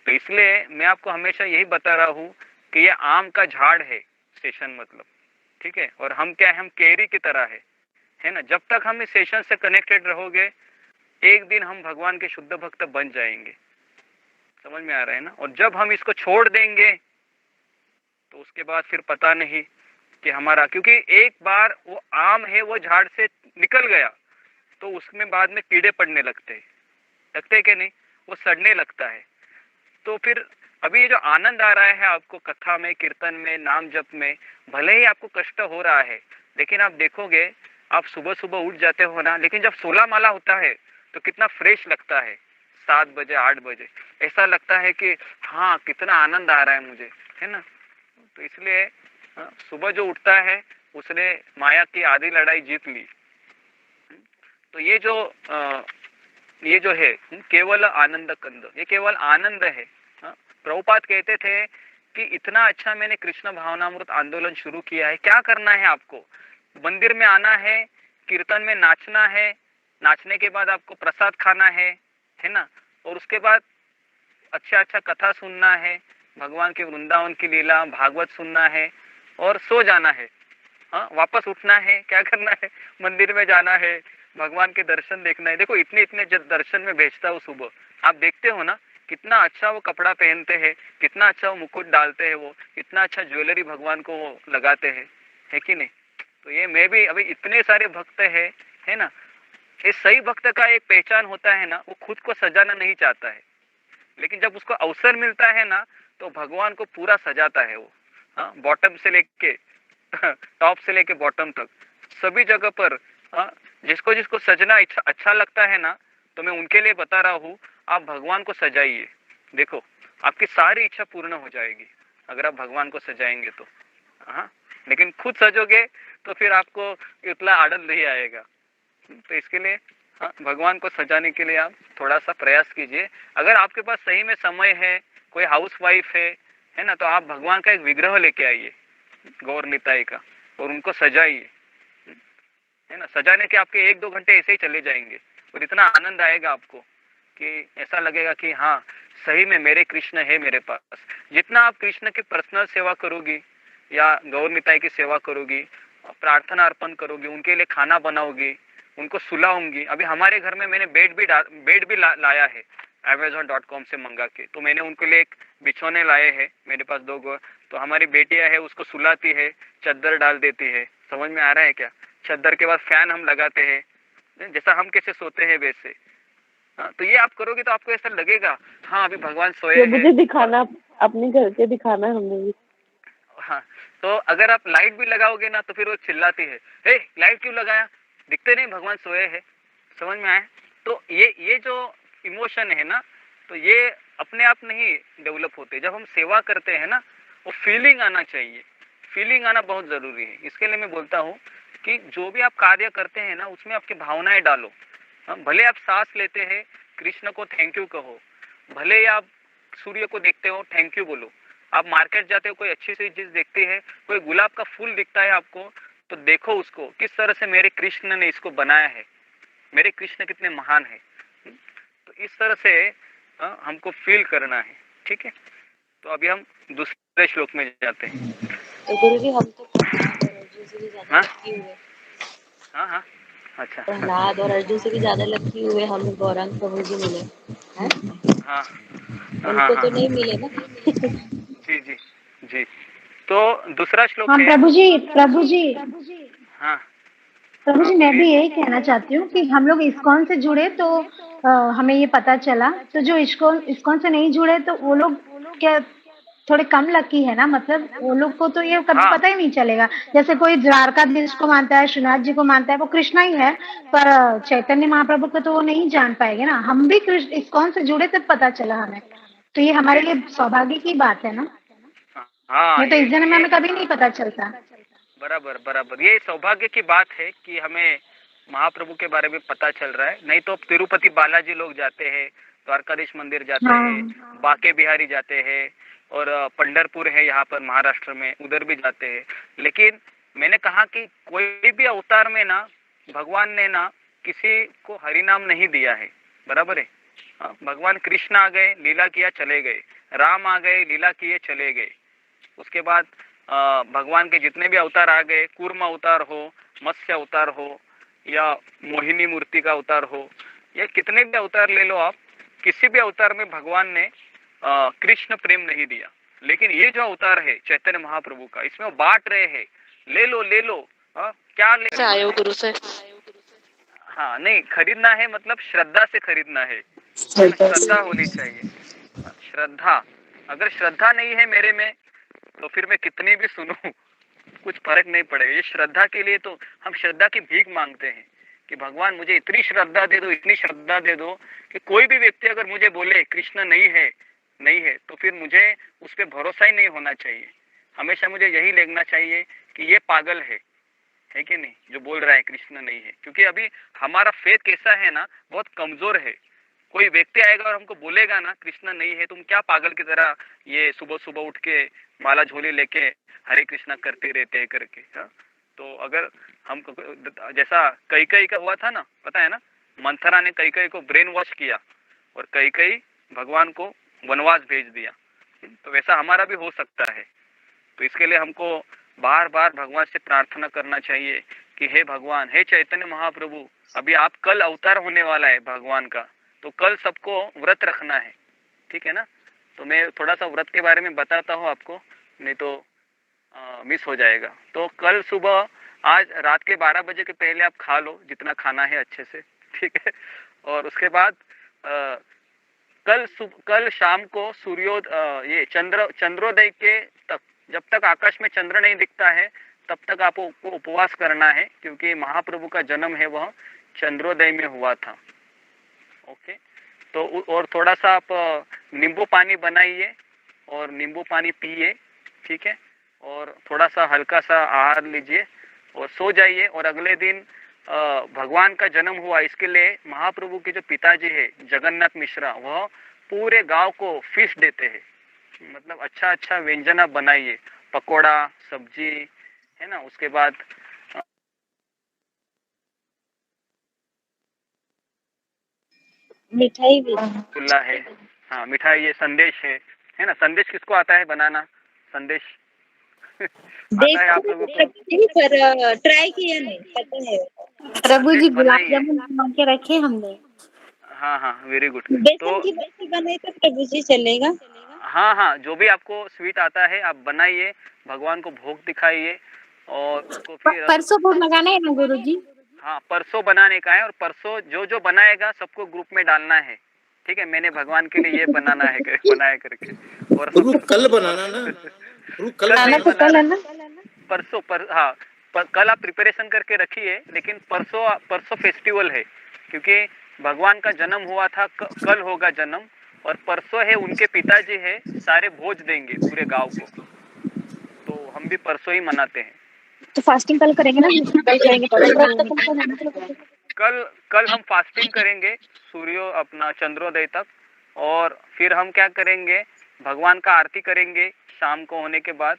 तो इसलिए मैं आपको हमेशा यही बता रहा हूँ कि ये आम का झाड़ है, स्टेशन मतलब, ठीक है। और हम क्या है, हम केरी की तरह है, है ना। जब तक हम इस सेशन से कनेक्टेड रहोगे, एक दिन हम भगवान के शुद्ध भक्त बन जाएंगे। समझ में आ रहा है ना। और जब हम इसको छोड़ देंगे तो उसके बाद फिर पता नहीं कि हमारा, क्योंकि एक बार वो आम है वो झाड़ से निकल गया तो उसमें बाद में कीड़े पड़ने लगते हैं कि नहीं, वो सड़ने लगता है। तो फिर अभी ये जो आनंद आ रहा है आपको कथा में, कीर्तन में, नाम जप में, भले ही आपको कष्ट हो रहा है, लेकिन आप देखोगे आप सुबह सुबह उठ जाते हो ना, लेकिन जब 16 माला होता है तो कितना फ्रेश लगता है। 7 बजे 8 बजे ऐसा लगता है कि हाँ कितना आनंद आ रहा है मुझे, है ना। तो इसलिए सुबह जो उठता है उसने माया की आधी लड़ाई जीत ली। तो ये जो है केवल आनंद कंद, ये केवल आनंद है। प्रभुपाद कहते थे कि इतना अच्छा मैंने कृष्ण भावनामृत आंदोलन शुरू किया है, क्या करना है आपको, मंदिर में आना है, कीर्तन में नाचना है, नाचने के बाद आपको प्रसाद खाना है ना, और उसके बाद अच्छा अच्छा कथा सुनना है, भगवान के वृंदावन की लीला भागवत सुनना है और सो जाना है। हाँ, वापस उठना है, क्या करना है, मंदिर में जाना है, भगवान के दर्शन देखना है। देखो इतने इतने दर्शन में भेजता हूँ सुबह, आप देखते हो ना कितना अच्छा वो कपड़ा पहनते हैं, कितना अच्छा वो मुकुट डालते हैं, वो कितना अच्छा ज्वेलरी भगवान को वो लगाते हैं, है कि नहीं। तो ये मैं भी अभी इतने सारे भक्त है ना। ये सही भक्त का एक पहचान होता है ना, वो खुद को सजाना नहीं चाहता है, लेकिन जब उसको अवसर मिलता है ना तो भगवान को पूरा सजाता है वो। हाँ, बॉटम से लेके टॉप से लेके बॉटम तक सभी जगह पर। जिसको जिसको सजना अच्छा लगता है ना, तो मैं उनके लिए बता रहा हूँ, आप भगवान को सजाइए, देखो आपकी सारी इच्छा पूर्ण हो जाएगी अगर आप भगवान को सजाएंगे तो। हाँ, लेकिन खुद सजोगे तो फिर आपको इतना आनंद नहीं आएगा। तो इसके लिए भगवान को सजाने के लिए आप थोड़ा सा प्रयास कीजिए। अगर आपके पास सही में समय है, कोई हाउस वाइफ है ना, तो आप भगवान का एक विग्रह लेके आइए गौर निताई का और उनको सजाइए, है ना। सजाने के आपके 1-2 घंटे ऐसे ही चले जाएंगे और इतना आनंद आएगा आपको कि ऐसा लगेगा कि हाँ सही में मेरे कृष्ण है मेरे पास। जितना आप कृष्ण की पर्सनल सेवा करोगी या गौर निताई की सेवा करोगी, प्रार्थना अर्पण करोगी, उनके लिए खाना बनाओगी, उनको सुलाऊंगी। अभी हमारे घर में मैंने बेड भी लाया है Amazon.com से मंगा के, तो मैंने उनके लिए एक बिछौने लाए हैं, मेरे पास 2 तो हमारी बेटियां है उसको सुलाती है, चद्दर डाल देती है। समझ में आ रहा है क्या। चद्दर के बाद फैन हम लगाते हैं, जैसा हम कैसे सोते हैं वैसे। हाँ, तो ये आप करोगे तो आपको ऐसा लगेगा हाँ अभी भगवान सोए हैं। मुझे दिखाना, अपने घर के दिखाना हमें भी। हाँ, तो अगर आप लाइट भी लगाओगे ना तो फिर वो चिल्लाती है, हे लाइट क्यों लगाया, दिखते नहीं भगवान सोए हैं। समझ में आए। तो ये जो इमोशन है ना, तो ये अपने आप नहीं डेवलप होते। जब हम सेवा करते हैं ना, वो फीलिंग आना चाहिए, फीलिंग आना बहुत जरूरी है। इसके लिए मैं बोलता हूँ कि जो भी आप कार्य करते हैं ना उसमें आपकी भावनाएं डालो। भले आप सांस लेते हैं, कृष्ण को थैंक यू कहो, भले आप सूर्य को देखते हो थैंक यू बोलो, आप मार्केट जाते हो कोई अच्छी सी चीज देखते हैं, कोई गुलाब का फूल दिखता है आपको, तो देखो उसको किस तरह से मेरे कृष्ण ने इसको बनाया है, मेरे कृष्ण कितने महान है। तो इस तरह से हमको फील करना है। ठीक है, तो अभी हम दूसरे श्लोक में जाते हैं। तो गुरु जी हम तो प्रहलाद और अर्जुन से भी ज्यादा लकी हुए। हाँ, अच्छा। प्रहलाद और अर्जुन से भी ज्यादा लकी हुए हमें गौरांग प्रभु जी मिले हैं। हाँ, उनको तो नहीं मिले ना। जी। तो दूसरा श्लोक हाँ है। प्रभु जी हाँ प्रभु जी, मैं भी यही कहना चाहती हूँ कि हम लोग इस्कॉन से जुड़े तो हमें ये पता चला, तो जो इस्कॉन से नहीं जुड़े तो वो लोग क्या थोड़े कम लकी है ना, मतलब वो लोग को तो ये कभी पता ही नहीं चलेगा। जैसे कोई द्वारकाधीश को मानता है, श्रीनाथ जी को मानता है, वो कृष्णा ही है, पर चैतन्य महाप्रभु को तो वो नहीं जान पाएंगे ना। हम भी इस्कॉन से जुड़े तब पता चला हमें, तो ये हमारे लिए सौभाग्य की बात है ना। हाँ, नहीं तो इस जन्म में हमें कभी नहीं पता चलता। बराबर ये सौभाग्य की बात है कि हमें महाप्रभु के बारे में पता चल रहा है। नहीं तो तिरुपति बालाजी लोग जाते हैं, द्वारकाधीश मंदिर जाते हैं, बाके बिहारी जाते हैं, और पंढरपुर है यहाँ पर महाराष्ट्र में, उधर भी जाते हैं। लेकिन मैंने कहा कि कोई भी अवतार में ना भगवान ने ना किसी को हरि नाम नहीं दिया है, बराबर है। भगवान कृष्ण आ गए, लीला किया, चले गए, राम आ गए, लीला किए, चले गए। उसके बाद भगवान के जितने भी अवतार आ गए, कूर्म अवतार हो, मत्स्य अवतार हो, या मोहिनी मूर्ति का अवतार हो, या कितने भी अवतार ले लो आप, किसी भी अवतार में भगवान ने कृष्ण प्रेम नहीं दिया। लेकिन ये जो अवतार है चैतन्य महाप्रभु का, इसमें वो बांट रहे हैं, ले लो ले लो। क्या ले से आए हो गुरु से? हाँ नहीं, खरीदना है मतलब श्रद्धा से खरीदना है, श्रद्धा होनी चाहिए। श्रद्धा, अगर श्रद्धा नहीं है मेरे में तो फिर मैं कितनी भी सुनूं कुछ फर्क नहीं पड़ेगा। ये श्रद्धा के लिए तो हम श्रद्धा की भीख मांगते हैं कि भगवान मुझे इतनी श्रद्धा दे दो, इतनी श्रद्धा दे दो कि कोई भी व्यक्ति अगर मुझे बोले कृष्ण नहीं है तो फिर मुझे उस पर भरोसा ही नहीं होना चाहिए। हमेशा मुझे यही लेना चाहिए कि ये पागल है कि नहीं जो बोल रहा है कृष्ण नहीं है। क्योंकि अभी हमारा फेथ कैसा है ना, बहुत कमजोर है। कोई व्यक्ति आएगा और हमको बोलेगा ना कृष्ण नहीं है, तुम क्या पागल की तरह ये सुबह सुबह उठ के माला झोली लेके हरे कृष्णा करते रहते हैं करके। तो अगर हम जैसा कैकेयी का हुआ था ना, पता है ना, मंथरा ने कैकेयी को ब्रेन वॉश किया और कैकेयी भगवान को वनवास भेज दिया। तो वैसा हमारा भी हो सकता है। तो इसके लिए हमको बार बार भगवान से प्रार्थना करना चाहिए कि हे भगवान, हे चैतन्य महाप्रभु, अभी आप कल अवतार होने वाला है भगवान का, तो कल सबको व्रत रखना है, ठीक है ना। तो मैं थोड़ा सा व्रत के बारे में बताता हूँ आपको, नहीं तो मिस हो जाएगा। तो कल सुबह, आज रात के 12 बजे के पहले आप खा लो जितना खाना है अच्छे से, ठीक है। और उसके बाद कल शाम को ये चंद्रोदय के तक, जब तक आकाश में चंद्र नहीं दिखता है तब तक आपको उपवास करना है, क्योंकि महाप्रभु का जन्म है वह चंद्रोदय में हुआ था। ओके, तो और थोड़ा सा आप नींबू पानी बनाइए और नींबू पानी पिए, ठीक है। और थोड़ा सा हल्का सा आहार लीजिए और सो जाइए। और अगले दिन भगवान का जन्म हुआ इसके लिए महाप्रभु के जो पिताजी है जगन्नाथ मिश्रा, वह पूरे गांव को फीस देते हैं। मतलब अच्छा अच्छा व्यंजन आप बनाइए, पकोड़ा, सब्जी, है ना। उसके बाद मिठाई भी खुला है, हाँ मिठाई, ये संदेश है ना। संदेश किसको आता है बनाना? संदेश आता है आप लोगों को? पर ट्राई किया नहीं, पता है। प्रभु जी गुलाब बनाइए। जामुन बना के रखे हमने। हाँ हाँ, वेरी गुड। बेसन तो की बर्फी बनाए तो प्रभु जी चलेगा? हाँ हाँ, जो भी आपको स्वीट आता है आप बनाइए, भगवान को भोग दिखाइए और उसको फिर परसों भोग लगाना है ना गुरु जी? हाँ, परसों बनाने का है। और परसों जो बनाएगा सबको ग्रुप में डालना है, ठीक है। मैंने भगवान के लिए ये बनाना है बनाया करके। और गुरु कल बनाना ना, गुरु कल कल है ना? परसों हाँ, कल आप प्रिपरेशन करके रखिए, लेकिन परसों फेस्टिवल है, क्योंकि भगवान का जन्म हुआ था, कल होगा जन्म, और परसों है उनके पिताजी है, सारे भोज देंगे पूरे गांव को। तो हम भी परसों ही मनाते हैं। तो फास्टिंग कल करेंगे ना? कल करेंगे कल हम फास्टिंग करेंगे सूर्यो अपना चंद्रोदय तक। और फिर हम क्या करेंगे, भगवान का आरती करेंगे शाम को होने के बाद।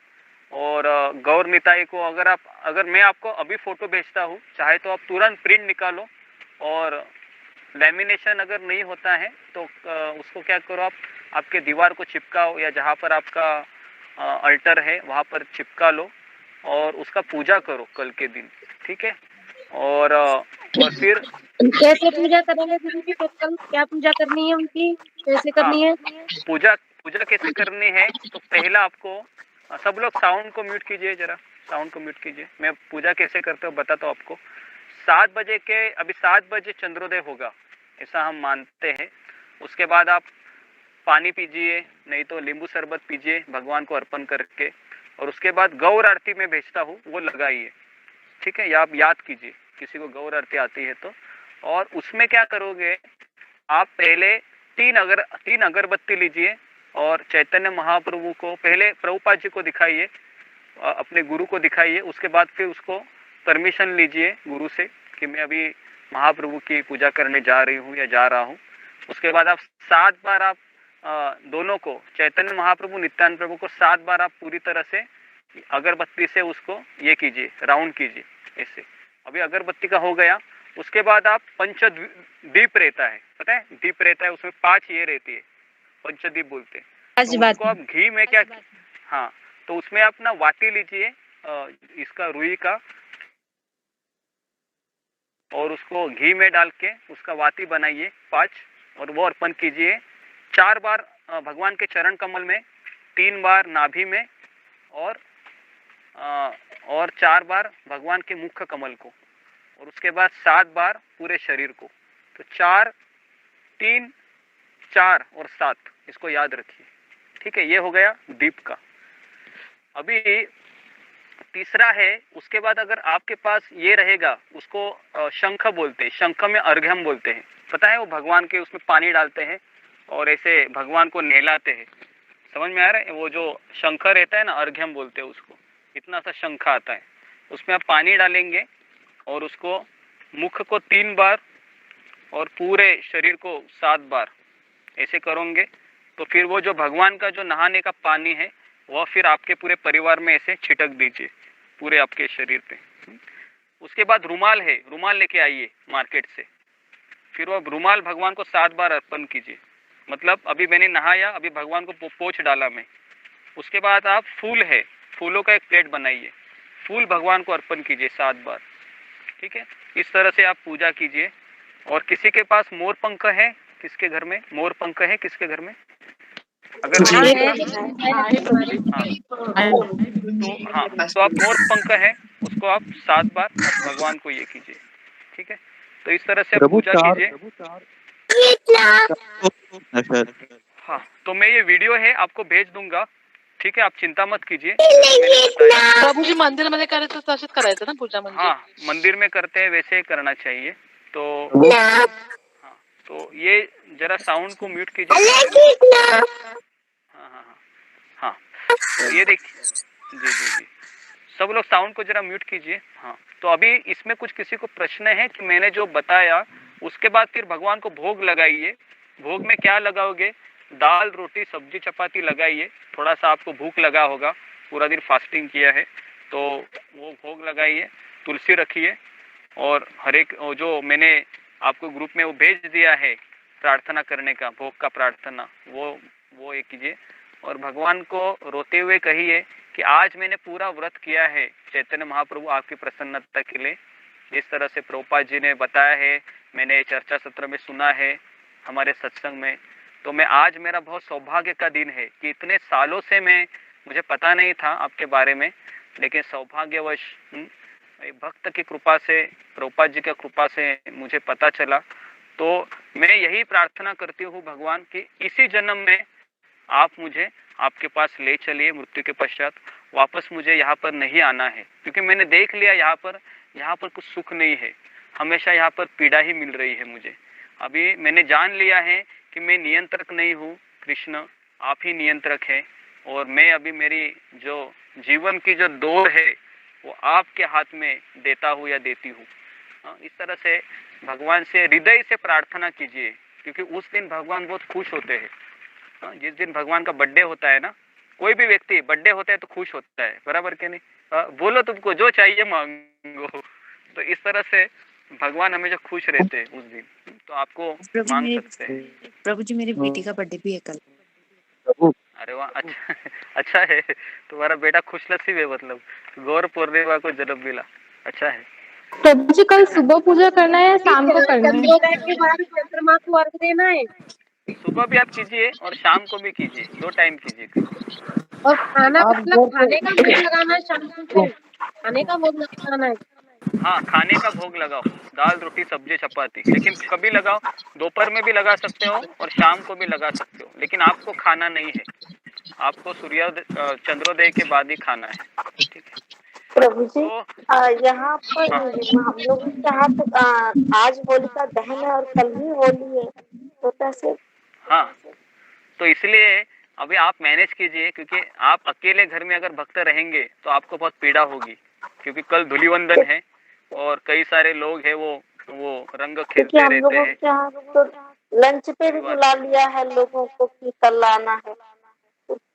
और गौर निताई को अगर मैं आपको अभी फोटो भेजता हूँ, चाहे तो आप तुरंत प्रिंट निकालो। और लैमिनेशन अगर नहीं होता है तो उसको क्या करो, आप आपके दीवार को चिपकाओ, या जहाँ पर आपका अल्टर है वहाँ पर चिपका लो और उसका पूजा करो कल के दिन, ठीक है। और फिर कैसे पूजा करेंगे गुरु जी? कल क्या पूजा करनी है उनकी, कैसे करनी है? पूजा कैसे करनी है, तो पहला आपको सब लोग साउंड को म्यूट कीजिए, जरा साउंड को म्यूट कीजिए। मैं पूजा कैसे करते हो बताता हूँ आपको। 7 बजे के, अभी 7 बजे चंद्रोदय होगा ऐसा हम मानते हैं। उसके बाद आप पानी पीजिए, नहीं तो नींबू शरबत पीजिए भगवान को अर्पण करके। और उसके बाद गौर आरती में भेजता हूँ, वो लगाइए, ठीक है। या आप याद कीजिए किसी को गौर आरती आती है तो। और उसमें क्या करोगे, आप पहले 3 अगरबत्ती लीजिए और चैतन्य महाप्रभु को पहले प्रभुपाद जी को दिखाइए, अपने गुरु को दिखाइए। उसके बाद फिर उसको परमिशन लीजिए गुरु से कि मैं अभी महाप्रभु की पूजा करने जा रही हूँ या जा रहा हूँ। उसके बाद आप 7 बार आप दोनों को, चैतन्य महाप्रभु नित्यानंद प्रभु को 7 बार आप पूरी तरह से अगरबत्ती से उसको ये कीजिए, राउंड कीजिए ऐसे। अभी अगरबत्ती का हो गया। उसके बाद आप पंचदीप रहता है, पता है दीप रहता है, उसमें 5 ये रहती है, पंचदीप बोलते हैं। तो उसको आप घी में क्या, हाँ, तो उसमें आप ना वाटी लीजिए इसका रुई का, और उसको घी में डाल के उसका वाती बनाइए 5 और वो अर्पण कीजिए। 4 बार भगवान के चरण कमल में, 3 बार नाभि में और 4 बार भगवान के मुख कमल को, और उसके बाद 7 बार पूरे शरीर को। तो 4, 3, 4 और 7 इसको याद रखिए। ठीक है, ये हो गया दीप का। अभी तीसरा है, उसके बाद अगर आपके पास ये रहेगा, उसको शंख बोलते हैं, शंख में अर्घ्यम बोलते हैं। पता है वो भगवान के उसमें पानी डालते हैं और ऐसे भगवान को नहलाते हैं। समझ में आ रहा है? वो जो शंख रहता है ना, अर्घ्यम बोलते हैं उसको। इतना सा शंख आता है, उसमें आप पानी डालेंगे और उसको मुख को 3 बार और पूरे शरीर को 7 बार ऐसे करोगे। तो फिर वो जो भगवान का जो नहाने का पानी है वह फिर आपके पूरे परिवार में ऐसे छिटक दीजिए पूरे आपके शरीर पे। उसके बाद रुमाल है, रुमाल लेके आइए मार्केट से। फिर वो रुमाल भगवान को 7 बार अर्पण कीजिए। मतलब अभी मैंने नहाया, अभी भगवान को पोंछ डाला मैं। उसके बाद आप फूल है, फूलों का एक प्लेट बनाइए, फूल भगवान को अर्पण कीजिए 7 बार। ठीक है, इस तरह से आप पूजा कीजिए। और किसी के पास मोर पंख है, किसके घर में मोर पंख है, किसके घर में? अगर नहीं है तो आप मोर पंख है उसको आप 7 बार भगवान को ये कीजिए। ठीक है, तो इस तरह से आप पूजा कीजिए। हाँ, तो मैं ये वीडियो है आपको भेज दूंगा। ठीक है, आप चिंता मत कीजिए। प्रभु जी मंदिर मध्ये करायचं तसंच करायचं ना पूजा म्हणजे? हाँ, मंदिर में करते हैं वैसे ही करना चाहिए। तो हाँ, तो ये जरा साउंड को म्यूट कीजिए। हाँ हाँ हाँ हाँ, तो ये देखिए, जी जी जी, सब लोग साउंड को जरा म्यूट कीजिए। हाँ, तो अभी इसमें कुछ किसी को प्रश्न है कि मैंने जो बताया उसके बाद फिर भगवान को भोग लगाइए। भोग में क्या लगाओगे? दाल, रोटी, सब्जी, चपाती लगाइए। थोड़ा सा आपको भूख लगा होगा, पूरा दिन फास्टिंग किया है, तो वो भोग लगाइए। तुलसी रखिए और हर एक जो मैंने आपको ग्रुप में वो भेज दिया है प्रार्थना करने का, भोग का प्रार्थना, वो ये कीजिए। और भगवान को रोते हुए कहिए कि आज मैंने पूरा व्रत किया है चैतन्य महाप्रभु आपकी प्रसन्नता के लिए। जिस तरह से प्रभुपाद जी ने बताया है, मैंने चर्चा सत्र में सुना है हमारे सत्संग में, तो मैं आज मेरा बहुत सौभाग्य का दिन है कि इतने सालों से मुझे पता नहीं था आपके बारे में, लेकिन सौभाग्यवश भक्त की कृपा से, प्रभुपाद जी की कृपा से मुझे पता चला। तो मैं यही प्रार्थना करती हूँ भगवान कि इसी जन्म में आप मुझे आपके पास ले चलिए, मृत्यु के पश्चात वापस मुझे यहाँ पर नहीं आना है, क्योंकि मैंने देख लिया यहाँ पर कुछ सुख नहीं है, हमेशा यहाँ पर पीड़ा ही मिल रही है मुझे। अभी मैंने जान लिया है कि मैं नियंत्रक नहीं हूँ, कृष्ण आप ही नियंत्रक है, और मैं अभी मेरी जो जीवन की जो दौड़ है वो आपके हाथ में देता हूँ या देती हूँ। इस तरह से भगवान से हृदय से प्रार्थना कीजिए, क्योंकि उस दिन भगवान बहुत खुश होते हैं। जिस दिन भगवान का बर्थडे होता है ना, कोई भी व्यक्ति बर्थडे होता है तो खुश होता है, बराबर के नहीं? बोलो तुमको जो चाहिए मांगो। तो इस तरह से भगवान हमेशा खुश रहते हैं उस दिन, तो आपको मांग सकते हैं। प्रभु जी मेरी बेटी का बर्थडे भी है कल। अरे वाह, अच्छा अच्छा है, तुम्हारा बेटा खुश नसीब है, मतलब गौर पूर्णिमा को जन्म मिला, अच्छा है। प्रभु जी कल सुबह पूजा करना है या शाम को करना है? चंद्रोदय के बाद चंद्रमा को अर्घ देना है। सुबह भी आप कीजिए और शाम को भी कीजिए, 2 टाइम कीजिए। और खाना मतलब खाने का भोग लगाना है, शाम को खाने का भोग लगाना है। हाँ, खाने का भोग लगाओ, दाल, रोटी, सब्जी, चपाती, लेकिन कभी लगाओ, दोपहर में भी लगा सकते हो और शाम को भी लगा सकते हो, लेकिन आपको खाना नहीं है, आपको चंद्रोदय के बाद ही खाना है। ठीक है प्रभु जी, यहाँ पर हम लोग के यहाँ तो आज होलिका दहन है और कल ही होली है, तो कैसे? हाँ, तो इसलिए अभी आप मैनेज कीजिए, क्योंकि आप अकेले घर में अगर भक्त रहेंगे तो आपको बहुत पीड़ा होगी, क्योंकि कल धूलिवंदन है और कई सारे लोग हैं वो रंग खेलते रहते हैं। तो लंच पे भी बुला लिया है लोगों को कि कल आना है।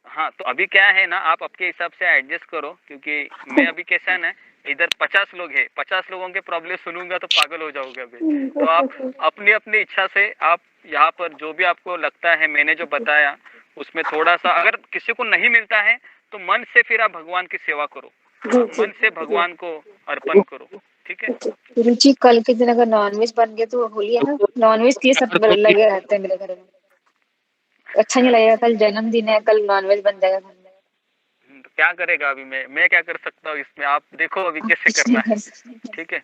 हाँ, तो अभी क्या है ना, आप आपके हिसाब से एडजस्ट करो, क्योंकि मैं अभी कैसा है ना, इधर 50 लोग हैं, 50 लोगों के प्रॉब्लम सुनूंगा तो पागल हो जाओगे अभी। तो आप अपनी अपनी इच्छा से आप यहाँ पर जो भी आपको लगता है, मैंने जो बताया उसमें थोड़ा सा, अगर किसी को नहीं मिलता है तो मन से फिर आप भगवान की सेवा करो, मन से भगवान को अर्पण करो। ठीक है। गुरु जी कल के दिन अगर नॉनवेज बन गया तो होली है ना, नॉनवेज के सब लगे रहते हैं मेरे घर में, अच्छा नहीं लगेगा। कल जन्मदिन है, कल नॉनवेज बन जाएगा घर में। तो क्या करेगा अभी मैं क्या कर सकता हूँ इसमें, आप देखो अभी कैसे करना है। ठीक है,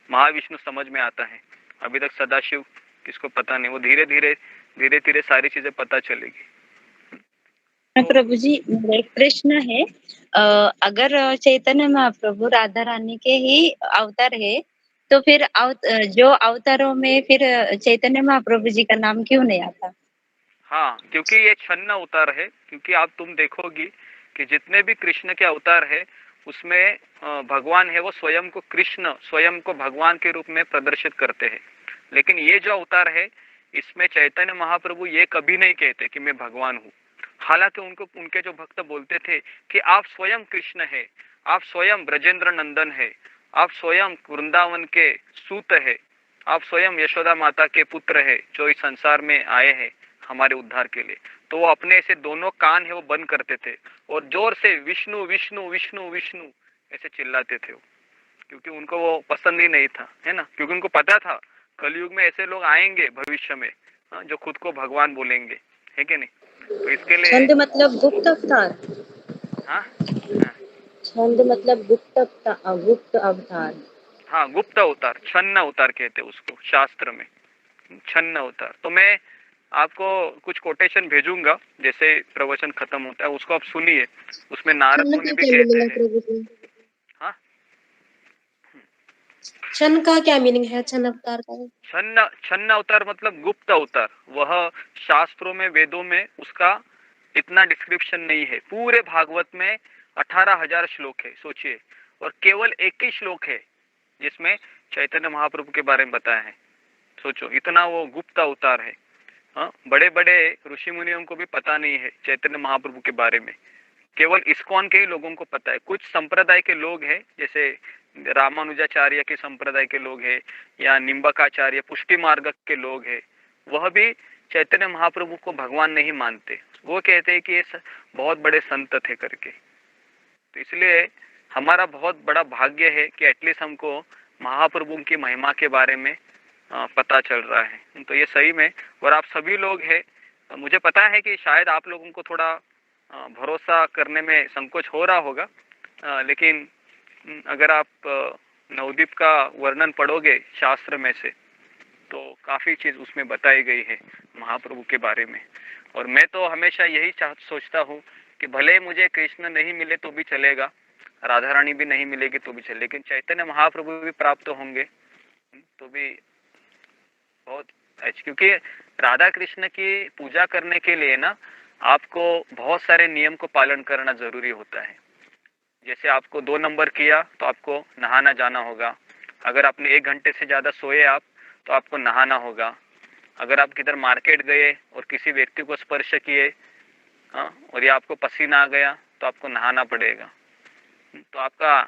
महाविष्णु समझ में आता है, अभी तक सदाशिव किसको पता नहीं, वो धीरे धीरे सारी चीजें पता चलेगी। प्रभु जी मेरा एक प्रश्न है, अगर चैतन्य महाप्रभु राधा रानी के ही अवतार है तो फिर जो अवतारों में फिर चैतन्य महाप्रभु जी का नाम क्यों नहीं आता? हाँ, क्योंकि ये छन्न अवतार है। क्योंकि आप तुम देखोगी कि जितने भी कृष्ण के अवतार है उसमें भगवान है वो स्वयं को कृष्ण, स्वयं को भगवान के रूप में प्रदर्शित करते हैं। लेकिन ये जो अवतार है इसमें चैतन्य महाप्रभु ये कभी नहीं कहते कि मैं भगवान हूँ। हालांकि उनके जो भक्त बोलते थे कि आप स्वयं कृष्ण है, आप स्वयं ब्रजेंद्र नंदन है, आप स्वयं वृंदावन के सूत है, आप स्वयं यशोदा माता के पुत्र है जो इस संसार में आए हैं हमारे उद्धार के लिए। तो वो अपने ऐसे दोनों कान है वो बंद करते थे और जोर से विष्णु विष्णु विष्णु विष्णु ऐसे चिल्लाते थे वो, क्योंकि उनको वो पसंद ही नहीं था, है ना। क्योंकि उनको पता था कलयुग में ऐसे लोग आएंगे भविष्य में, जो खुद को भगवान बोलेंगे, है कि नहीं। तो इसके लिए छंद मतलब गुप्त अवतार। हाँ छंद मतलब गुप्त अवतार। हाँ, गुप्त अवतार, छन्न अवतार कहते हैं उसको शास्त्र में, छन्न अवतार। तो मैं आपको कुछ कोटेशन भेजूंगा जैसे प्रवचन खत्म होता है, उसको आप सुनिए। उसमें नारद मुनि भी कहते हैं। हाँ, छन का क्या मीनिंग है? छन अवतार का छन्न अवतार मतलब गुप्त अवतार। वह शास्त्रों में, वेदों में उसका इतना डिस्क्रिप्शन नहीं है। पूरे भागवत में 18,000 श्लोक है, सोचिए, और केवल एक ही श्लोक है जिसमें चैतन्य महाप्रभु के बारे में बताया है। सोचो, इतना वो गुप्त अवतार है। हाँ, बड़े बड़े ऋषि मुनियों को भी पता नहीं है चैतन्य महाप्रभु के बारे में, केवल इस्कॉन के ही लोगों को पता है। कुछ संप्रदाय के लोग हैं, जैसे रामानुजाचार्य के संप्रदाय के लोग हैं या निम्बकाचार्य पुष्टि मार्ग के लोग हैं, वह भी चैतन्य महाप्रभु को भगवान नहीं मानते। वो कहते हैं कि ये बहुत बड़े संत थे करके। तो इसलिए हमारा बहुत बड़ा भाग्य है कि एटलीस्ट हमको महाप्रभु की महिमा के बारे में पता चल रहा है। तो ये सही में, और आप सभी लोग हैं, मुझे पता है कि शायद आप लोगों को थोड़ा भरोसा करने में संकोच हो रहा होगा, लेकिन अगर आप नवदीप का वर्णन पढ़ोगे शास्त्र में से तो काफ़ी चीज़ उसमें बताई गई है महाप्रभु के बारे में। और मैं तो हमेशा यही सोचता हूँ कि भले मुझे कृष्ण नहीं मिले तो भी चलेगा, राधा रानी भी नहीं मिलेगी तो भी चलेगा, लेकिन चैतन्य महाप्रभु भी प्राप्त होंगे तो भी बहुत अच्छा। क्योंकि राधा कृष्ण की पूजा करने के लिए ना आपको बहुत सारे नियम को पालन करना जरूरी होता है। जैसे आपको 2 नंबर किया तो आपको नहाना जाना होगा। अगर आपने 1 घंटे से ज़्यादा सोए आप तो आपको नहाना होगा। अगर आप किधर मार्केट गए और किसी व्यक्ति को स्पर्श किए और ये आपको पसीना आ गया तो आपको नहाना पड़ेगा। तो आपका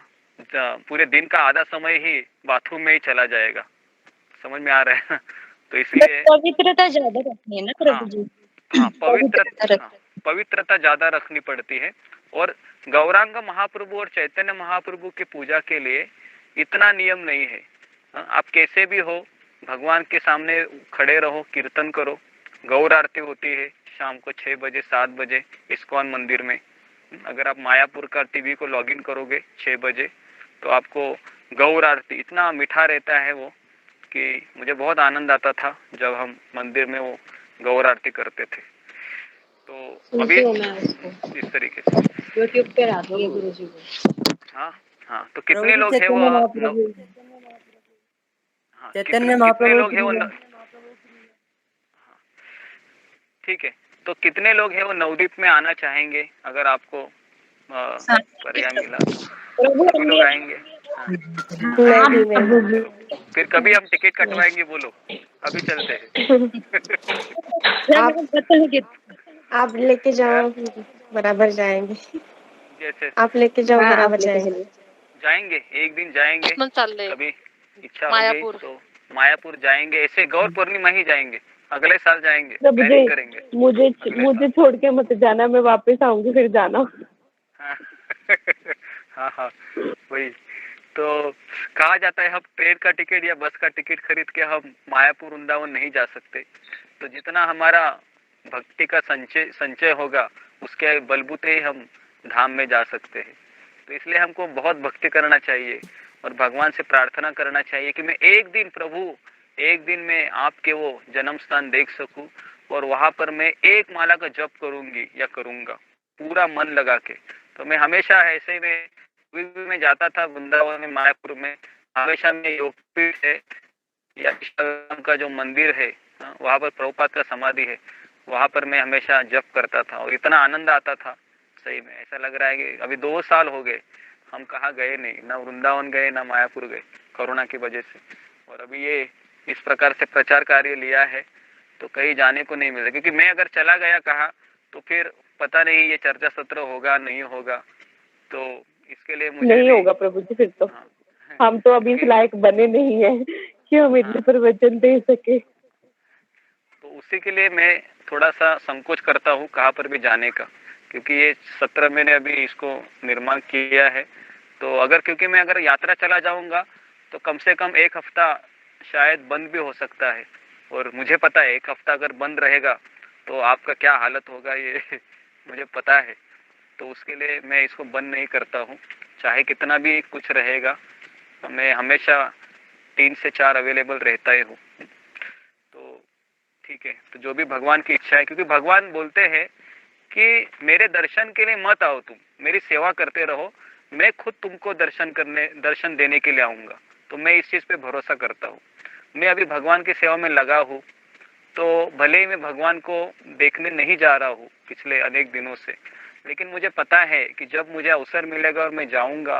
पूरे दिन का आधा समय ही बाथरूम में ही चला जाएगा। समझ में आ रहा है? तो इसलिए पवित्रता ज्यादा रखनी है ना प्रभु जी। हाँ, पवित्रता ज्यादा रखनी पड़ती है। और गौरांग महाप्रभु और चैतन्य महाप्रभु की पूजा के लिए इतना नियम नहीं है। आप कैसे भी हो भगवान के सामने खड़े रहो, कीर्तन करो। गौर आरती होती है शाम को 6 बजे 7 बजे इस्कॉन मंदिर में। अगर आप मायापुर का टीवी को लॉगिन करोगे 6 बजे तो आपको गौर आरती, इतना मीठा रहता है वो कि मुझे बहुत आनंद आता था जब हम मंदिर में वो गौर आरती करते थे। तो अभी इस तरीके से यूट्यूब पे आती है गुरु जी को। हाँ, तो कितने लोग हैं वो? चैतन्य महाप्रभु कितने लोग हैं वो? ठीक है, तो कितने लोग हैं वो नवदीप में आना चाहेंगे? अगर आपको पर्याय मिला तो लोग आएंगे। फिर कभी हम टिकट कटवाएंगे, बोलो अभी चलते हैं। आप लेके जाओ बराबर जाएंगे। जैसे आप लेके जाओ बराबर जाएंगे एक दिन जाएंगे, कभी इच्छा मायापुर। होगी तो मायापुर जाएंगे। ऐसे गौर पूर्णिमा ही जाएंगे, अगले साल जाएंगे, प्लानिंग करेंगे। मुझे छोड़ के मत जाना, मैं वापस आऊंगी फिर जाना। हाँ, वही तो कहा जाता है हम ट्रेन का टिकट या बस का टिकट खरीद के हम मायापुर वृंदावन नहीं जा सकते। तो जितना हमारा भक्ति का संचय होगा उसके बलबूते ही हम धाम में जा सकते हैं। तो इसलिए हमको बहुत भक्ति करना चाहिए और भगवान से प्रार्थना करना चाहिए कि मैं एक दिन प्रभु, एक दिन में आपके वो जन्म स्थान देख सकूं और वहां पर मैं एक माला का जप करूंगी या करूंगा पूरा मन लगा के। तो मैं हमेशा ऐसे में मैं जाता था वृंदावन में, मायापुर में, हमेशा में योगपीठ है या ईश्वर का जो मंदिर है वहां पर प्रभुपाद का समाधि है, वहां पर मैं हमेशा जप करता था और इतना आनंद आता था। सही में ऐसा लग रहा है कि अभी 2 साल हो गए हम कहाँ गए नहीं, ना वृंदावन गए ना मायापुर गए कोरोना की वजह से। और अभी ये इस प्रकार से प्रचार कार्य लिया है तो कहीं जाने को नहीं मिला, क्योंकि मैं अगर चला गया कहा तो फिर पता नहीं ये चर्चा सत्र होगा नहीं होगा। तो इसके लिए मुझे नहीं होगा प्रभु जी फिर तो। हाँ, हम तो अभी इस लायक बने नहीं है कि हम इतने प्रवचन दे सके। तो उसी के लिए मैं थोड़ा सा संकोच करता हूँ कहाँ पर भी जाने का, क्योंकि ये सत्र मैंने अभी इसको निर्माण किया है। तो अगर क्योंकि मैं अगर यात्रा चला जाऊंगा तो कम से कम 1 हफ्ता शायद बंद भी हो सकता है, और मुझे पता है 1 हफ्ता अगर बंद रहेगा तो आपका क्या हालत होगा ये मुझे पता है। तो उसके लिए मैं इसको बंद नहीं करता हूँ, चाहे कितना भी कुछ रहेगा मैं हमेशा 3 से 4 अवेलेबल रहता ही हूँ। तो ठीक है, तो जो भी भगवान की इच्छा है, क्योंकि भगवान बोलते हैं कि मेरे दर्शन के लिए मत आओ, तुम मेरी सेवा करते रहो, मैं खुद तुमको दर्शन देने के लिए आऊंगा। तो मैं इस चीज पे भरोसा करता हूँ। मैं अभी भगवान की सेवा में लगा हूँ, तो भले ही मैं भगवान को देखने नहीं जा रहा हूँ पिछले अनेक दिनों से, लेकिन मुझे पता है कि जब मुझे अवसर मिलेगा और मैं जाऊंगा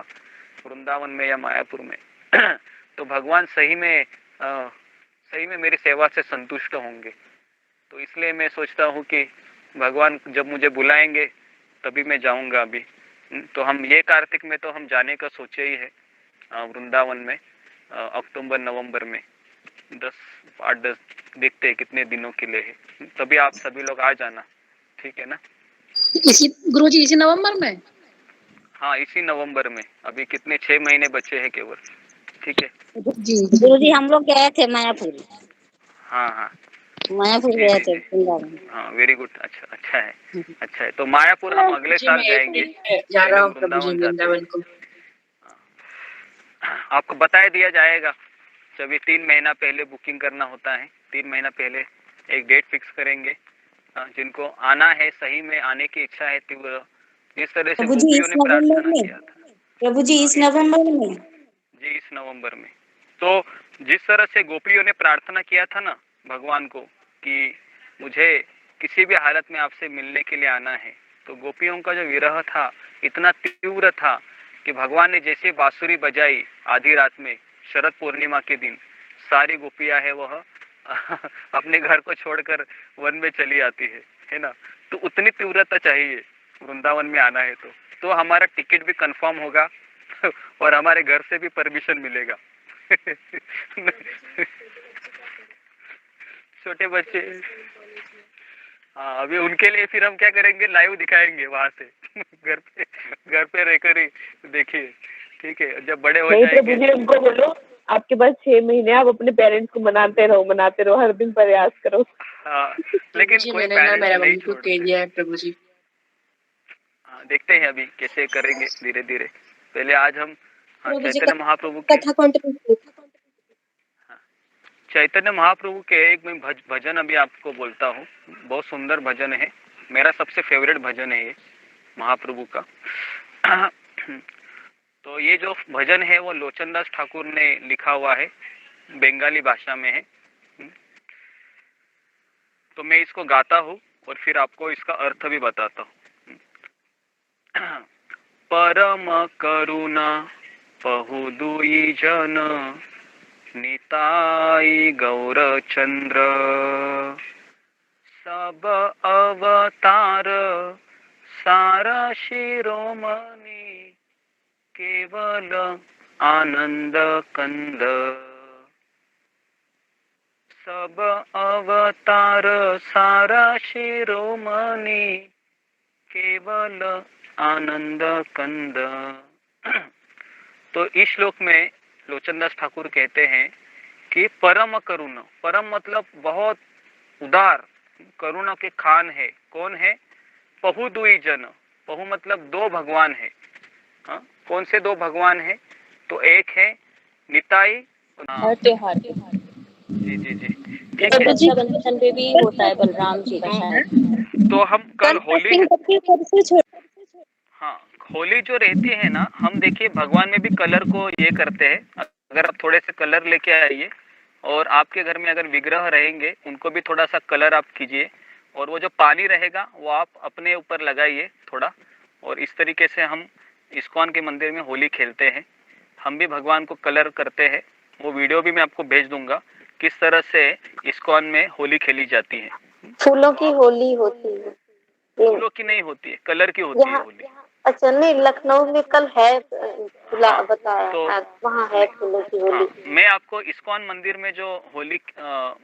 वृंदावन में या मायापुर में तो भगवान सही में मेरी सेवा से संतुष्ट होंगे। तो इसलिए मैं सोचता हूँ कि भगवान जब मुझे बुलाएंगे तभी मैं जाऊंगा। अभी तो हम ये कार्तिक में तो हम जाने का सोचे ही है वृंदावन में, अक्टूबर नवंबर में 8-10 देखते हैं कितने दिनों के लिए है, तभी आप सभी लोग आ जाना, ठीक है ना? इसी गुरुजी इसी नवंबर में? हाँ इसी नवंबर में। अभी कितने 6 महीने बचे हैं केवल, ठीक है जी गुरुजी हम लोग गए थे मायापुर। हाँ हाँ मायापुर जी गए जी थे जी वृंदावन। हाँ वेरी गुड, अच्छा है अच्छा है। तो मायापुर हम अगले साल जाएंगे, जा रहा हूँ पहले प्रभु जी वृंदावन जाते हैं। वृंदावन को। आपको बता दिया जाएगा, सभी 3 महीना पहले बुकिंग करना होता है, 3 महीना पहले एक डेट फिक्स करेंगे। जिनको आना है, सही में आने की इच्छा है तीव्र, जिस तरह से प्रभु जी गोपियों इस ने नवंबर प्रार्थना में, किया था। प्रभु जी इस नवंबर में। जी इस नवंबर में। तो जिस तरह से गोपियों ने प्रार्थना किया था ना भगवान को कि मुझे किसी भी हालत में आपसे मिलने के लिए आना है, तो गोपियों का जो विरह था इतना तीव्र था कि भगवान ने जैसे बांसुरी बजाई आधी रात में शरद पूर्णिमा के दिन, सारी गोपियां है वह अपने घर को छोड़कर वन में चली आती है ना? तो उतनी तीव्रता चाहिए वृंदावन में आना है तो हमारा टिकट भी कंफर्म होगा और हमारे घर से भी परमिशन मिलेगा छोटे बच्चे, हाँ अभी उनके लिए फिर हम क्या करेंगे, लाइव दिखाएंगे वहां से घर पे रहकर ही देखिए, ठीक है? जब बड़े हो नहीं जाएंगे प्रभु जी उनको बोलो आपके पास 6 महीने, आप अपने पेरेंट्स को मनाते रहो, हर दिन प्रयास करो। हाँ लेकिन जी कोई मैंने ना मेरा पेरेंट्स नहीं मम्मी को छोड़ते। कह दिया है प्रभु जी। हाँ देखते हैं अभी कैसे करेंगे धीरे धीरे। पहले आज हम प्रभु जी चैतन्य महाप्रभु के कथा कंटिन्यू। चैतन्य महाप्रभु के एक मैं भजन अभी आपको बोलता हूँ, बहुत सुंदर भजन है, मेरा सबसे फेवरेट भजन है ये महाप्रभु का तो ये जो भजन है वो लोचनदास ठाकुर ने लिखा हुआ है, बंगाली भाषा में है। तो मैं इसको गाता हूँ और फिर आपको इसका अर्थ भी बताता हूँ। परम करुणा पहु दुई जन निताई गौरचंद्र, सब अवतार सारा शिरोमणि, केवल आनंद कंद। सब अवतार सारा शिरोमणि, केवल आनंद कंद। तो इस श्लोक में लोचनदास ठाकुर कहते हैं कि परम करुण, परम मतलब बहुत उदार, करुणा के खान है। कौन है? पहु दुई जन, पहु मतलब दो भगवान है। हाँ, कौन से दो भगवान है? तो एक है निताई, हर त्योहार पे। जी जी जी, ठीक जैसे है। रक्षाबंधन पे भी होता है बलराम जी का शायद। तो हम कल होली, हाँ होली जो रहती है ना, हम देखिए भगवान में भी कलर को ये करते हैं। अगर आप थोड़े से कलर लेके आइए और आपके घर में अगर विग्रह रहेंगे उनको भी थोड़ा सा कलर आप कीजिए, और वो जो पानी रहेगा वो आप अपने ऊपर लगाइए थोड़ा, और इस तरीके से हम इस्कॉन के मंदिर में होली खेलते हैं। हम भी भगवान को कलर करते हैं। वो वीडियो भी मैं आपको भेज दूंगा किस तरह से इस्कॉन में होली खेली जाती है। फूलों की होली होती है, फूलों की नहीं होती है, कलर की होती है होली। अच्छा नहीं, लखनऊ में कल है हाँ, बताया तो वहाँ है फूलों की होली। हाँ, मैं आपको इस्कॉन मंदिर में जो होली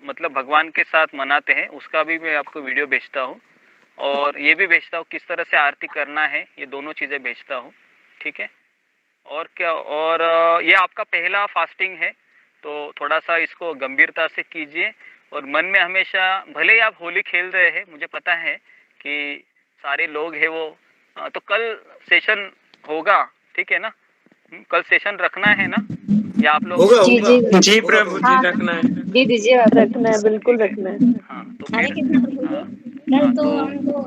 मतलब भगवान के साथ मनाते हैं उसका भी मैं आपको वीडियो भेजता हूँ, और ये भी भेजता हूँ किस तरह से आरती करना है, ये दोनों चीज़ें भेजता हूँ। ठीक है। और क्या, और ये आपका पहला फास्टिंग है तो थोड़ा सा इसको गंभीरता से कीजिए, और मन में हमेशा, भले ही आप होली खेल रहे हैं, मुझे पता है कि सारे लोग हैं वो, तो कल सेशन होगा, ठीक है ना? कल सेशन रखना है ना, या आप लोग? होगा जी होगा जी जी प्रभु जी, रखना है। जी दीजिए आप। रखना है, बिल्कुल रखना है। हाँ तो अरे फिर कितना कल तो हमको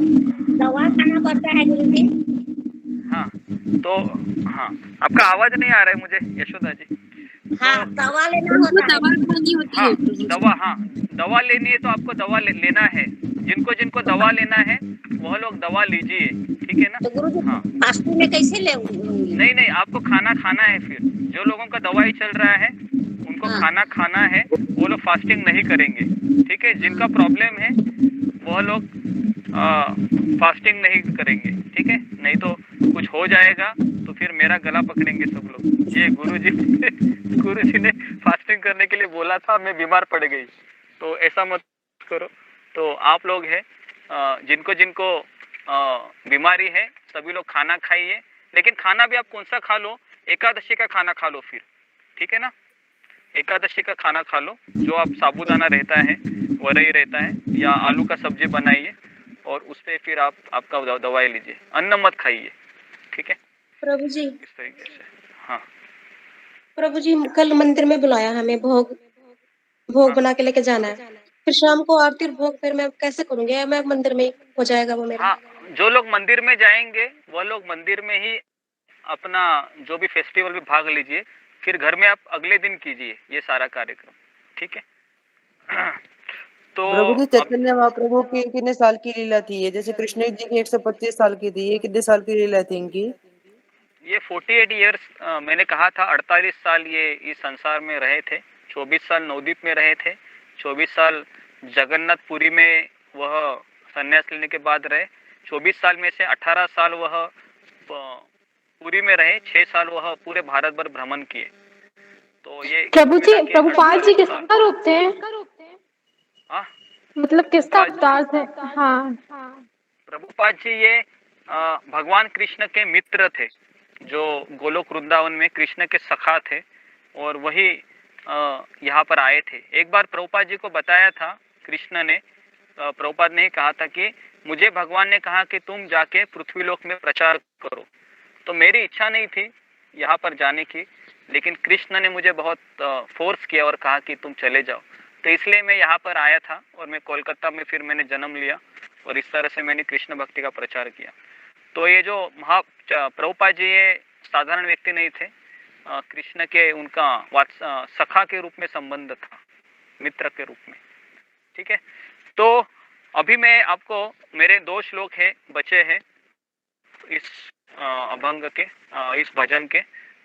दवा खाना पड़ता है गुरुजी। हाँ तो हाँ, आपका आवाज नहीं आ रहा है मुझे यशोदा जी। हाँ, दवा लेना होता है। दवा लेनी होती हाँ है प्रभु जी। दवा, हाँ दवा लेनी है तो आपको दवा लेना है। जिनको जिनको दवा लेना है वह लोग दवा लीजिए, ठीक है ना? तो गुरुजी हाँ फास्टिंग में कैसे ले? नहीं नहीं, आपको खाना खाना है। फिर जो लोगों का दवाई चल रहा है उनको खाना खाना है, वो लोग फास्टिंग नहीं करेंगे, ठीक है? जिनका प्रॉब्लम है वह लोग फास्टिंग नहीं करेंगे, ठीक है? नहीं तो कुछ हो जाएगा तो फिर मेरा गला पकड़ेंगे सब लोग। ये गुरुजी ने फास्टिंग करने के लिए बोला था, मैं बीमार पड़ गई, तो ऐसा मत करो। तो आप लोग हैं जिनको जिनको बीमारी है सभी लोग खाना खाइए, लेकिन खाना भी आप कौन सा खा लो? एकादशी का खाना खा लो फिर, ठीक है ना? एकादशी का खाना खा लो, जो आप साबूदाना रहता है, वरई रहता है, या आलू का सब्जी बनाइए और उस पे फिर आप आपका दवाई लीजिए, अन्न मत खाइए, ठीक है? प्रभु जी, इस तरीके से। हाँ प्रभु जी कल मंदिर में बुलाया हमें, भोग बना के लेके जाना है। फिर शाम को आरती और भोग फिर मैं कैसे करूंगी? या मैं मंदिर में ही हो जाएगा वो मेरा? हाँ, जो लोग मंदिर में जाएंगे वह लोग मंदिर में ही अपना जो भी फेस्टिवल में भाग लीजिए, फिर घर में आप अगले दिन कीजिए ये सारा कार्यक्रम, ठीक है? तो प्रभु जी, अब चैतन्य महाप्रभु की कितने साल की लीला थी ये? जैसे कृष्ण जी की 125 साल की थी, ये कितने साल की लीला थी इनकी? ये 48 ईयर्स, मैंने कहा था 48 साल ये इस संसार में रहे थे। 24 साल नवद्वीप में रहे थे, 24 साल जगन्नाथपुरी में वह संन्यास लेने के बाद रहे। 24 साल में से 18 साल वह पुरी में रहे, 6 साल वह पूरे भारत भर भ्रमण किए। तो ये प्रभु जी, प्रभुपाद जी किसका रूप थे? हाँ, मतलब किसका अवतार थे? हाँ, प्रभुपाद जी ये भगवान कृष्ण के मित्र थे, जो गोलोक वृंदावन में कृष्ण के सखा थे, और वही यहाँ पर आए थे। एक बार प्रभुपाद जी को बताया था कृष्ण ने, प्रभुपाद ने कहा था कि मुझे भगवान ने कहा कि तुम जाके पृथ्वीलोक में प्रचार करो। तो मेरी इच्छा नहीं थी यहाँ पर जाने की, लेकिन कृष्ण ने मुझे बहुत फोर्स किया और कहा कि तुम चले जाओ। तो इसलिए मैं यहाँ पर आया था, और मैं कोलकाता में फिर मैंने जन्म लिया, और इस तरह से मैंने कृष्ण भक्ति का प्रचार किया। तो ये जो प्रभुपाद जी ये साधारण व्यक्ति नहीं थे, कृष्ण के उनका सखा के रूप में संबंध था, मित्र के रूप में, ठीक है? तो अभी मैं आपको मेरे 2 श्लोक है बचे हैं इस अभंग के, इस भजन के,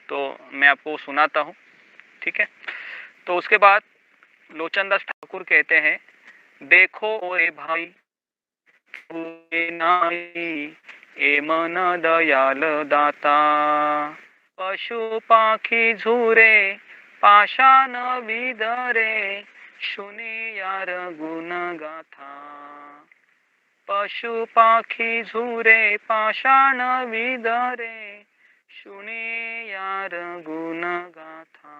तो मैं आपको सुनाता हूँ, ठीक है? तो उसके बाद लोचनदास ठाकुर कहते हैं, देखो ए भाई ए मन दयाल दाता, पशु पाखी झूरे पाषाण विदरे, सुने यार गुण गाथा। पशु पाखी झूरे पाषाण विदरे, सुने यार गुण गाथा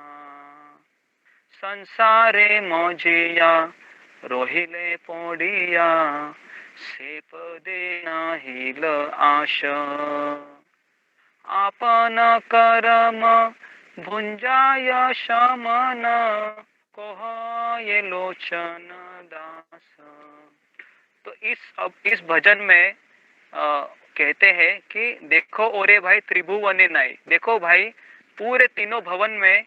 संसारे मौजिया रोहिले पोडिया से पदे नाहिल आश आपन करम भुंजाय शमन कोहाय लोचन दास। तो इस भजन में कहते हैं कि देखो ओरे भाई त्रिभुवने नहीं, देखो भाई पूरे तीनों भवन में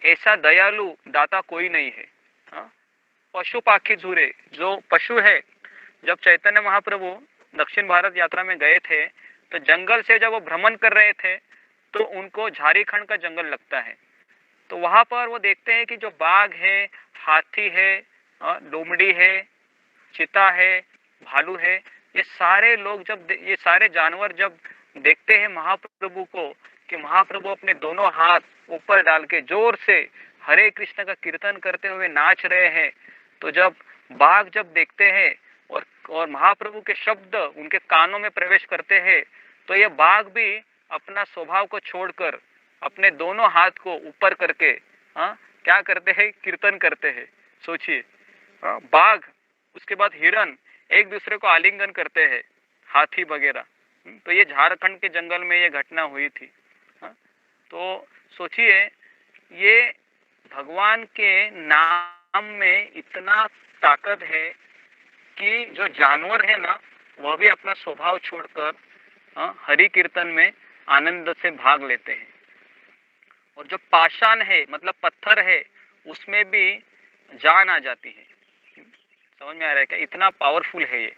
ऐसा दयालु दाता कोई नहीं है। पशु पाखी झूरे, जो पशु है, जब चैतन्य महाप्रभु दक्षिण भारत यात्रा में गए थे तो जंगल से जब वो भ्रमण कर रहे थे तो उनको झारखंड का जंगल लगता है। तो वहां पर वो देखते हैं कि जो बाघ है, हाथी है, लोमड़ी है, चीता है, भालू है, ये सारे लोग ये सारे जानवर जब देखते हैं महाप्रभु को कि महाप्रभु अपने दोनों हाथ ऊपर डाल के जोर से हरे कृष्ण का कीर्तन करते हुए नाच रहे हैं, तो जब बाघ जब देखते हैं और महाप्रभु के शब्द उनके कानों में प्रवेश करते हैं तो ये बाघ भी अपना स्वभाव को छोड़कर अपने दोनों हाथ को ऊपर करके क्या करते हैं, कीर्तन करते हैं। सोचिए, बाघ, उसके बाद हिरन एक दूसरे को आलिंगन करते हैं, हाथी वगैरह। तो ये झारखंड के जंगल में ये घटना हुई थी। तो सोचिए, ये भगवान के नाम में इतना ताकत है कि जो जानवर है ना वह भी अपना स्वभाव छोड़कर हरि कीर्तन में आनंद से भाग लेते हैं। और जो पाषाण है, मतलब पत्थर है, उसमें भी जान आ जाती है। समझ में आ रहा है क्या? इतना पावरफुल है ये।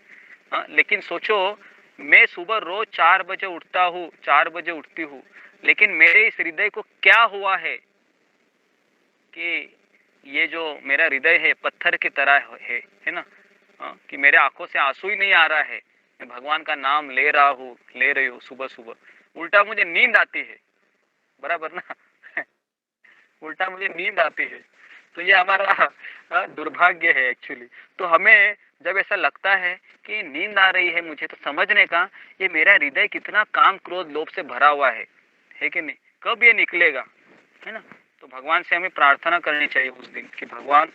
लेकिन सोचो, मैं सुबह रोज 4 बजे उठता हूँ, 4 बजे उठती हूँ, लेकिन मेरे इस हृदय को क्या हुआ है कि ये जो मेरा हृदय है पत्थर की तरह है ना, कि मेरे आंखों से आंसू ही नहीं आ रहा है। मैं भगवान का नाम ले रही हूँ सुबह सुबह, उल्टा मुझे नींद आती है, बराबर ना उल्टा मुझे नींद आती है। तो ये हमारा दुर्भाग्य है एक्चुअली। तो हमें जब ऐसा लगता है कि नींद आ रही है मुझे, तो समझने का ये मेरा हृदय कितना काम क्रोध लोभ से भरा हुआ है कि नहीं, कब ये निकलेगा, है ना। तो भगवान से हमें प्रार्थना करनी चाहिए उस दिन कि भगवान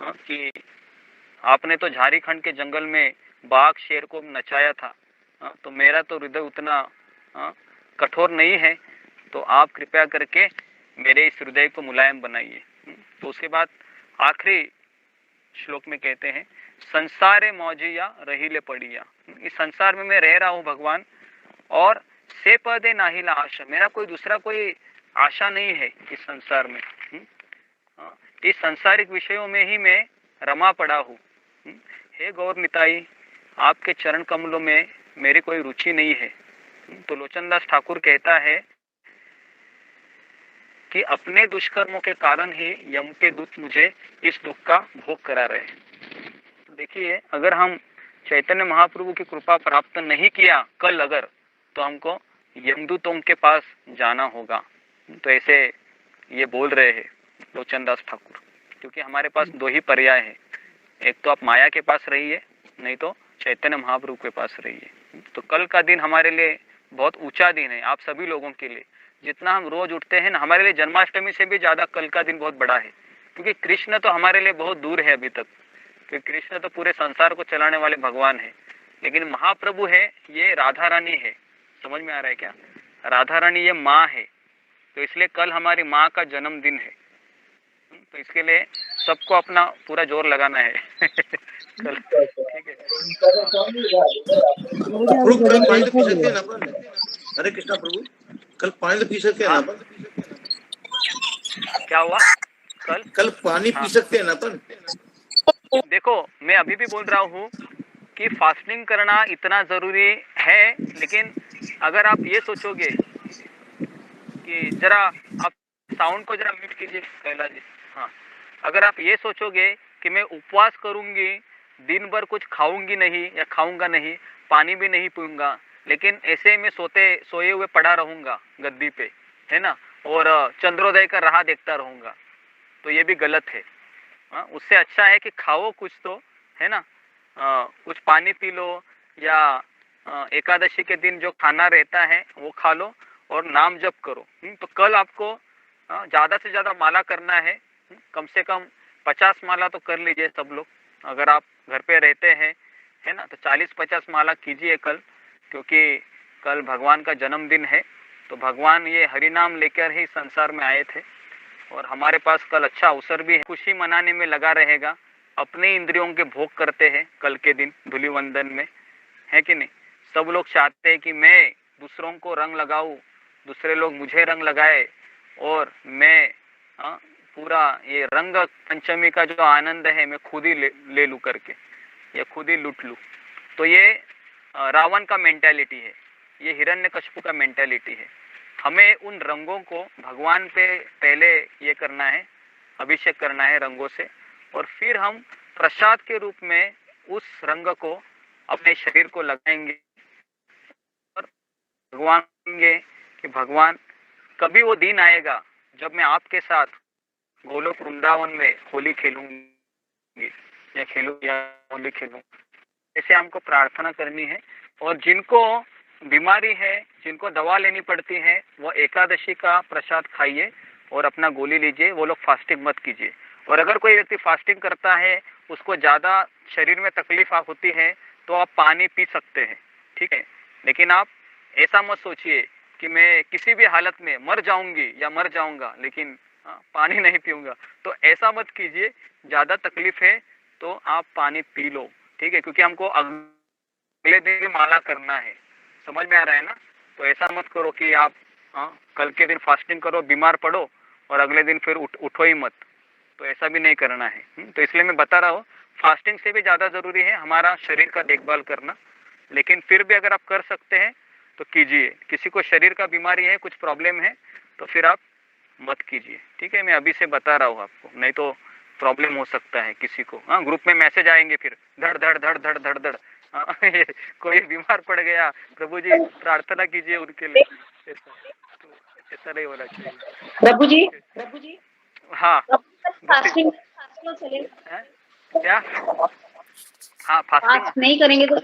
कि आपने तो झारखंड के जंगल में बाघ शेर को नचाया था, तो मेरा तो हृदय उतना कठोर नहीं है, तो आप कृपया करके मेरे इस हृदय को मुलायम बनाइए। तो उसके बाद आखिरी श्लोक में कहते हैं, संसारे मौजिया रहीले पड़िया। इस संसार में मैं रह रहा हूँ भगवान, और से पदे नाहिला आशा, मेरा कोई दूसरा कोई आशा नहीं है इस संसार में। इस सांसारिक विषयों में ही मैं रमा पड़ा हूँ। हे गौर निताई, आपके चरण कमलों में मेरी कोई रुचि नहीं है। तो लोचनदास ठाकुर कहता है कि अपने दुष्कर्मों के कारण ही यम के दूत मुझे इस दुख का भोग करा रहे हैं। देखिए, अगर हम चैतन्य महाप्रभु की कृपा प्राप्त नहीं किया कल अगर, तो हमको यमदूतों के पास जाना होगा। तो ऐसे ये बोल रहे हैं लोचनदास ठाकुर, क्योंकि हमारे पास 2 ही पर्याय है, एक तो आप माया के पास रहिए, नहीं तो चैतन्य महाप्रभु के पास रहिए। तो कल का दिन हमारे लिए बहुत ऊंचा दिन है, आप सभी लोगों के लिए। जितना हम रोज उठते हैं ना, हमारे लिए जन्माष्टमी से भी ज्यादा कल का दिन बहुत बड़ा है, क्योंकि कृष्ण तो हमारे लिए बहुत दूर है अभी तक, क्योंकि कृष्ण तो पूरे संसार को चलाने वाले भगवान है, लेकिन महाप्रभु है ये राधा रानी है। समझ में आ रहा है क्या? राधा रानी ये माँ है, तो इसलिए कल हमारी माँ का जन्मदिन है। तो इसके लिए सबको अपना पूरा जोर लगाना है कल, ठीक है। प्रभु कल पानी तो पी सकते हैं ना अपन? हरे कृष्णा प्रभु, कल पानी तो पी सकते हैं ना अपन? क्या हुआ? कल पानी पी सकते हैं ना अपन? देखो, मैं अभी भी बोल रहा हूँ कि फास्टिंग करना इतना जरूरी है, लेकिन अगर आप ये सोचोगे कि जरा आप साउंड को जरा म्यूट कीजिए कैला जी। हाँ, अगर आप ये सोचोगे कि मैं उपवास करूंगी, दिन भर कुछ खाऊंगी नहीं या खाऊंगा नहीं, पानी भी नहीं पीऊंगा, लेकिन ऐसे में सोए हुए पड़ा रहूंगा गद्दी पे, है ना, और चंद्रोदय का राह देखता रहूंगा, तो ये भी गलत है। उससे अच्छा है कि खाओ कुछ तो, है ना, कुछ पानी पी लो, या एकादशी के दिन जो खाना रहता है वो खा लो, और नाम जप करो। तो कल आपको ज़्यादा से ज़्यादा माला करना है, कम से कम 50 माला तो कर लीजिए सब लोग। अगर आप घर पे रहते हैं, है ना, तो 40-50 माला कीजिए कल, क्योंकि कल भगवान का जन्मदिन है। तो भगवान ये हरि नाम लेकर ही संसार में आए थे और हमारे पास कल अच्छा अवसर भी है, खुशी मनाने में लगा रहेगा। अपने इंद्रियों के भोग करते हैं कल के दिन धूलिवंदन में, है कि नहीं। सब लोग चाहते हैं कि मैं दूसरों को रंग लगाऊं, दूसरे लोग मुझे रंग लगाए और मैं पूरा ये रंग पंचमी का जो आनंद है मैं खुद ही ले लूँ करके, या खुद ही लूट लूँ। तो ये रावण का मेंटालिटी है, ये हिरण्यकशिपु का मेंटालिटी है। हमें उन रंगों को भगवान पे पहले ये करना है, अभिषेक करना है रंगों से, और फिर हम प्रसाद के रूप में उस रंग को अपने शरीर को लगाएंगे और भगवान कहेंगे कि भगवान कभी वो दिन आएगा जब मैं आपके साथ गोलोक वृंदावन में होली खेलूंगी या होली खेलूं। ऐसे हमको प्रार्थना करनी है। और जिनको बीमारी है, जिनको दवा लेनी पड़ती है, वो एकादशी का प्रसाद खाइए और अपना गोली लीजिए, वो लोग फास्टिंग मत कीजिए। और अगर कोई व्यक्ति फास्टिंग करता है, उसको ज़्यादा शरीर में तकलीफ होती है, तो आप पानी पी सकते हैं, ठीक है। लेकिन आप ऐसा मत सोचिए कि मैं किसी भी हालत में मर जाऊंगी या मर जाऊंगा लेकिन पानी नहीं पीऊंगा, तो ऐसा मत कीजिए। ज़्यादा तकलीफ है तो आप पानी पी लो, ठीक है, क्योंकि हमको अगले दिन भी माला करना है। समझ में आ रहा है ना। तो ऐसा मत करो कि आप कल के दिन फास्टिंग करो, बीमार पड़ो और अगले दिन फिर उठो ही मत, तो ऐसा भी नहीं करना है। तो इसलिए मैं बता रहा हूँ, फास्टिंग से भी ज़्यादा ज़रूरी है हमारा शरीर का देखभाल करना। लेकिन फिर भी अगर आप कर सकते हैं तो कीजिए। किसी को शरीर का बीमारी है, कुछ प्रॉब्लम है, तो फिर आप मत कीजिए, ठीक है। मैं अभी से बता रहा हूँ आपको, नहीं तो प्रॉब्लम हो सकता है किसी को। ग्रुप में मैसेज आएंगे फिर धड़ धड़ धड़ धड़ धड़ धड़, कोई बीमार पड़ गया, प्रभु जी प्रार्थना कीजिए उनके लिए। ऐसा नहीं होना चाहिए। प्रभु जी हाँ फास्टिंग क्या, हाँ फास्टिंग नहीं करेंगे तो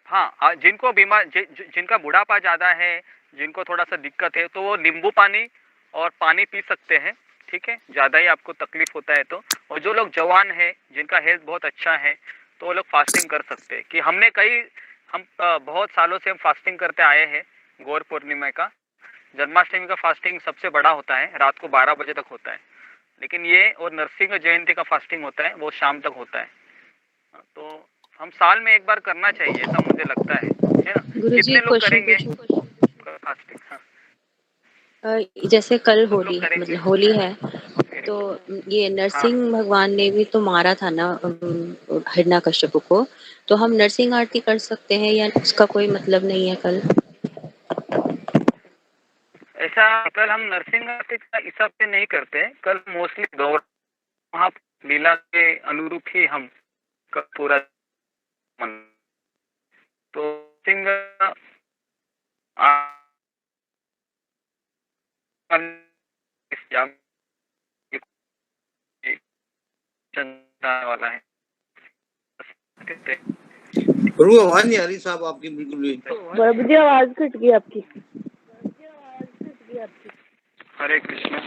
हाँ, जिनको बीमार जिनका बुढ़ापा ज़्यादा है, जिनको थोड़ा सा दिक्कत है, तो वो नींबू पानी और पानी पी सकते हैं, ठीक है, ज़्यादा ही आपको तकलीफ होता है तो। और जो लोग जवान है, जिनका हेल्थ बहुत अच्छा है, तो वो लोग फास्टिंग कर सकते हैं। कि हम बहुत सालों से हम फास्टिंग करते आए हैं। गौर पूर्णिमा का, जन्माष्टमी का फास्टिंग सबसे बड़ा होता है, रात को 12 बजे तक होता है। लेकिन ये और नरसिंह जयंती का फास्टिंग होता है, वो शाम तक होता है। तो हम साल में एक बार करना चाहिए, ऐसा मुझे लगता है ना। कितने लोग करेंगे फास्टिंग? जैसे कल होली, मतलब होली है, तो ये नरसिंह भगवान ने भी तो मारा था ना हिरण्यकश्यप को, तो हम नरसिंह आरती कर सकते हैं या उसका कोई मतलब नहीं है कल? ऐसा कल हम नरसिंह आरती का हिसाब से नहीं करते। कल मोस्टली गौर लीला के अनुरूप ही हम पूरा तो सिंह वाला है। प्रभु आवाज नहीं आ रही साहब आपकी, बिल्कुल भी। प्रभु जी आवाज कट गई आपकी। हरे कृष्णा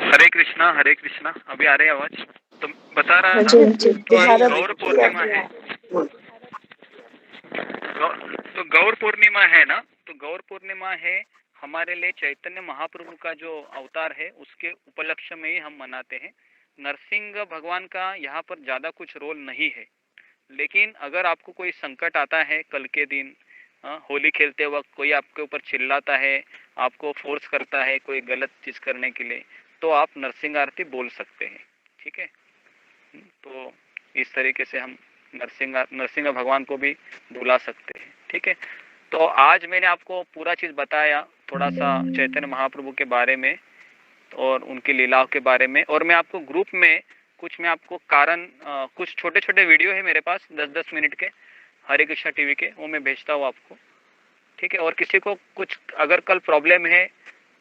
हरे कृष्णा हरे कृष्णा। अभी आ रही आवाज? तो बता रहा था गौर पूर्णिमा है, तो गौर पूर्णिमा है ना, तो गौर पूर्णिमा है हमारे लिए चैतन्य महाप्रभु का जो अवतार है उसके उपलक्ष्य में ही हम मनाते हैं। नरसिंह भगवान का यहाँ पर ज़्यादा कुछ रोल नहीं है। लेकिन अगर आपको कोई संकट आता है कल के दिन, होली खेलते वक्त कोई आपके ऊपर चिल्लाता है, आपको फोर्स करता है कोई गलत चीज़ करने के लिए, तो आप नरसिंह आरती बोल सकते हैं, ठीक है। तो इस तरीके से हम नरसिंह भगवान को भी बुला सकते हैं, ठीक है। तो आज मैंने आपको पूरा चीज़ बताया, थोड़ा सा चैतन्य महाप्रभु के बारे में और उनकी लीलाओं के बारे में। और मैं आपको ग्रुप में मैं आपको कारण कुछ छोटे छोटे वीडियो है मेरे पास 10-10 मिनट के हरे कृष्णा टीवी के, वो मैं भेजता हूँ आपको, ठीक है। और किसी को कुछ अगर कल प्रॉब्लम है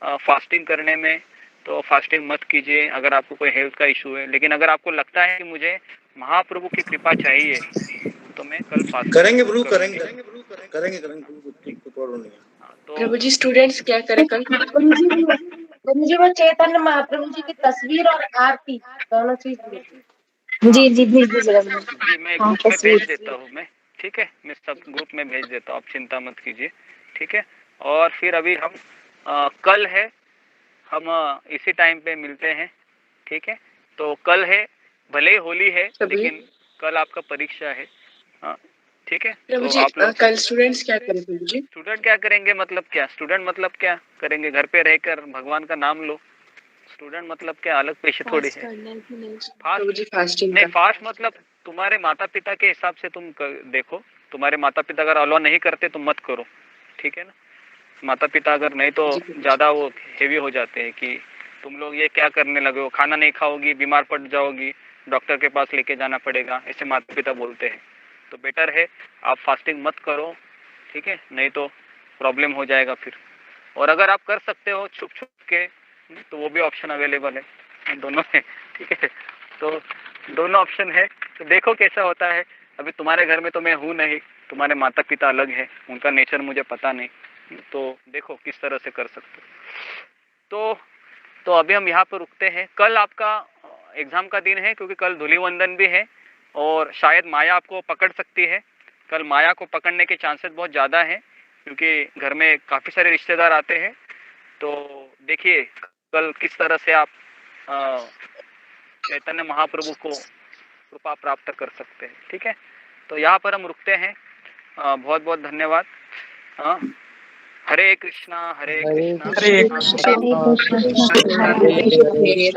फास्टिंग करने में, तो फास्टिंग मत कीजिए अगर आपको कोई हेल्थ का इशू है। लेकिन अगर आपको लगता है कि मुझे महाप्रभु की कृपा चाहिए, तो मैं कल फास्ट करेंगे प्रभु, करेंगे प्रभु, ठीक, तो प्रॉब्लम नहीं है। तो प्रभु जी स्टूडेंट्स क्या करें कल? प्रभु जी वो चैतन्य महाप्रभु जी की तस्वीर और आरती दोनों चीज जी जी भेज दीजिएगा मुझे। जी मैं हाँ, ग्रुप में तस्वीर। भेज देता हूँ मैं, ठीक है, मैं सब ग्रुप में भेज देता हूँ, आप चिंता मत कीजिए, ठीक है। और फिर अभी हम कल है, हम इसी टाइम पे मिलते हैं, ठीक है। तो कल है, भले ही होली है लेकिन कल आपका परीक्षा है, हाँ ठीक है। प्रभु तो जी आप लोग कल स्टूडेंट्स क्या करें प्रभु जी? स्टूडेंट क्या करेंगे मतलब क्या, स्टूडेंट मतलब क्या करेंगे, घर पे रहकर भगवान का नाम लो। स्टूडेंट मतलब क्या अलग पेशे थोड़ी है। प्रभु जी फास्टिंग नहीं, का फास्ट मतलब तुम्हारे माता पिता के हिसाब से तुम देखो, तुम्हारे माता पिता अगर अलाउ नहीं करते तो मत करो, ठीक है ना। माता पिता अगर नहीं तो ज़्यादा वो हेवी हो जाते हैं कि तुम लोग ये क्या करने लगे हो, खाना नहीं खाओगी, बीमार पड़ जाओगी, डॉक्टर के पास लेके जाना पड़ेगा, ऐसे माता पिता बोलते हैं। तो बेटर है आप फास्टिंग मत करो, ठीक है, नहीं तो प्रॉब्लम हो जाएगा फिर। और अगर आप कर सकते हो छुप छुप के तो वो भी ऑप्शन अवेलेबल है दोनों में, ठीक है। तो दोनों ऑप्शन है, तो देखो कैसा होता है। अभी तुम्हारे घर में तो मैं हूँ नहीं, तुम्हारे माता पिता अलग है, उनका नेचर मुझे पता नहीं, तो देखो किस तरह से कर सकते हो। तो अभी हम यहाँ पर रुकते हैं। कल आपका एग्ज़ाम का दिन है क्योंकि कल धूलिवंदन भी है और शायद माया आपको पकड़ सकती है। कल माया को पकड़ने के चांसेस बहुत ज़्यादा हैं क्योंकि घर में काफ़ी सारे रिश्तेदार आते हैं। तो देखिए कल किस तरह से आप चैतन्य महाप्रभु को कृपा प्राप्त कर सकते हैं, ठीक है। तो यहाँ पर हम रुकते हैं। बहुत बहुत धन्यवाद। हरे कृष्णा हरे कृष्णा हरे कृष्णा हरे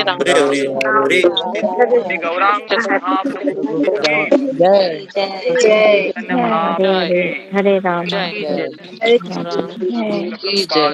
राम गौरांग महाप्रभु की जय चैतन्य महाप्रभु की हरे राम जय हरे राम की जय।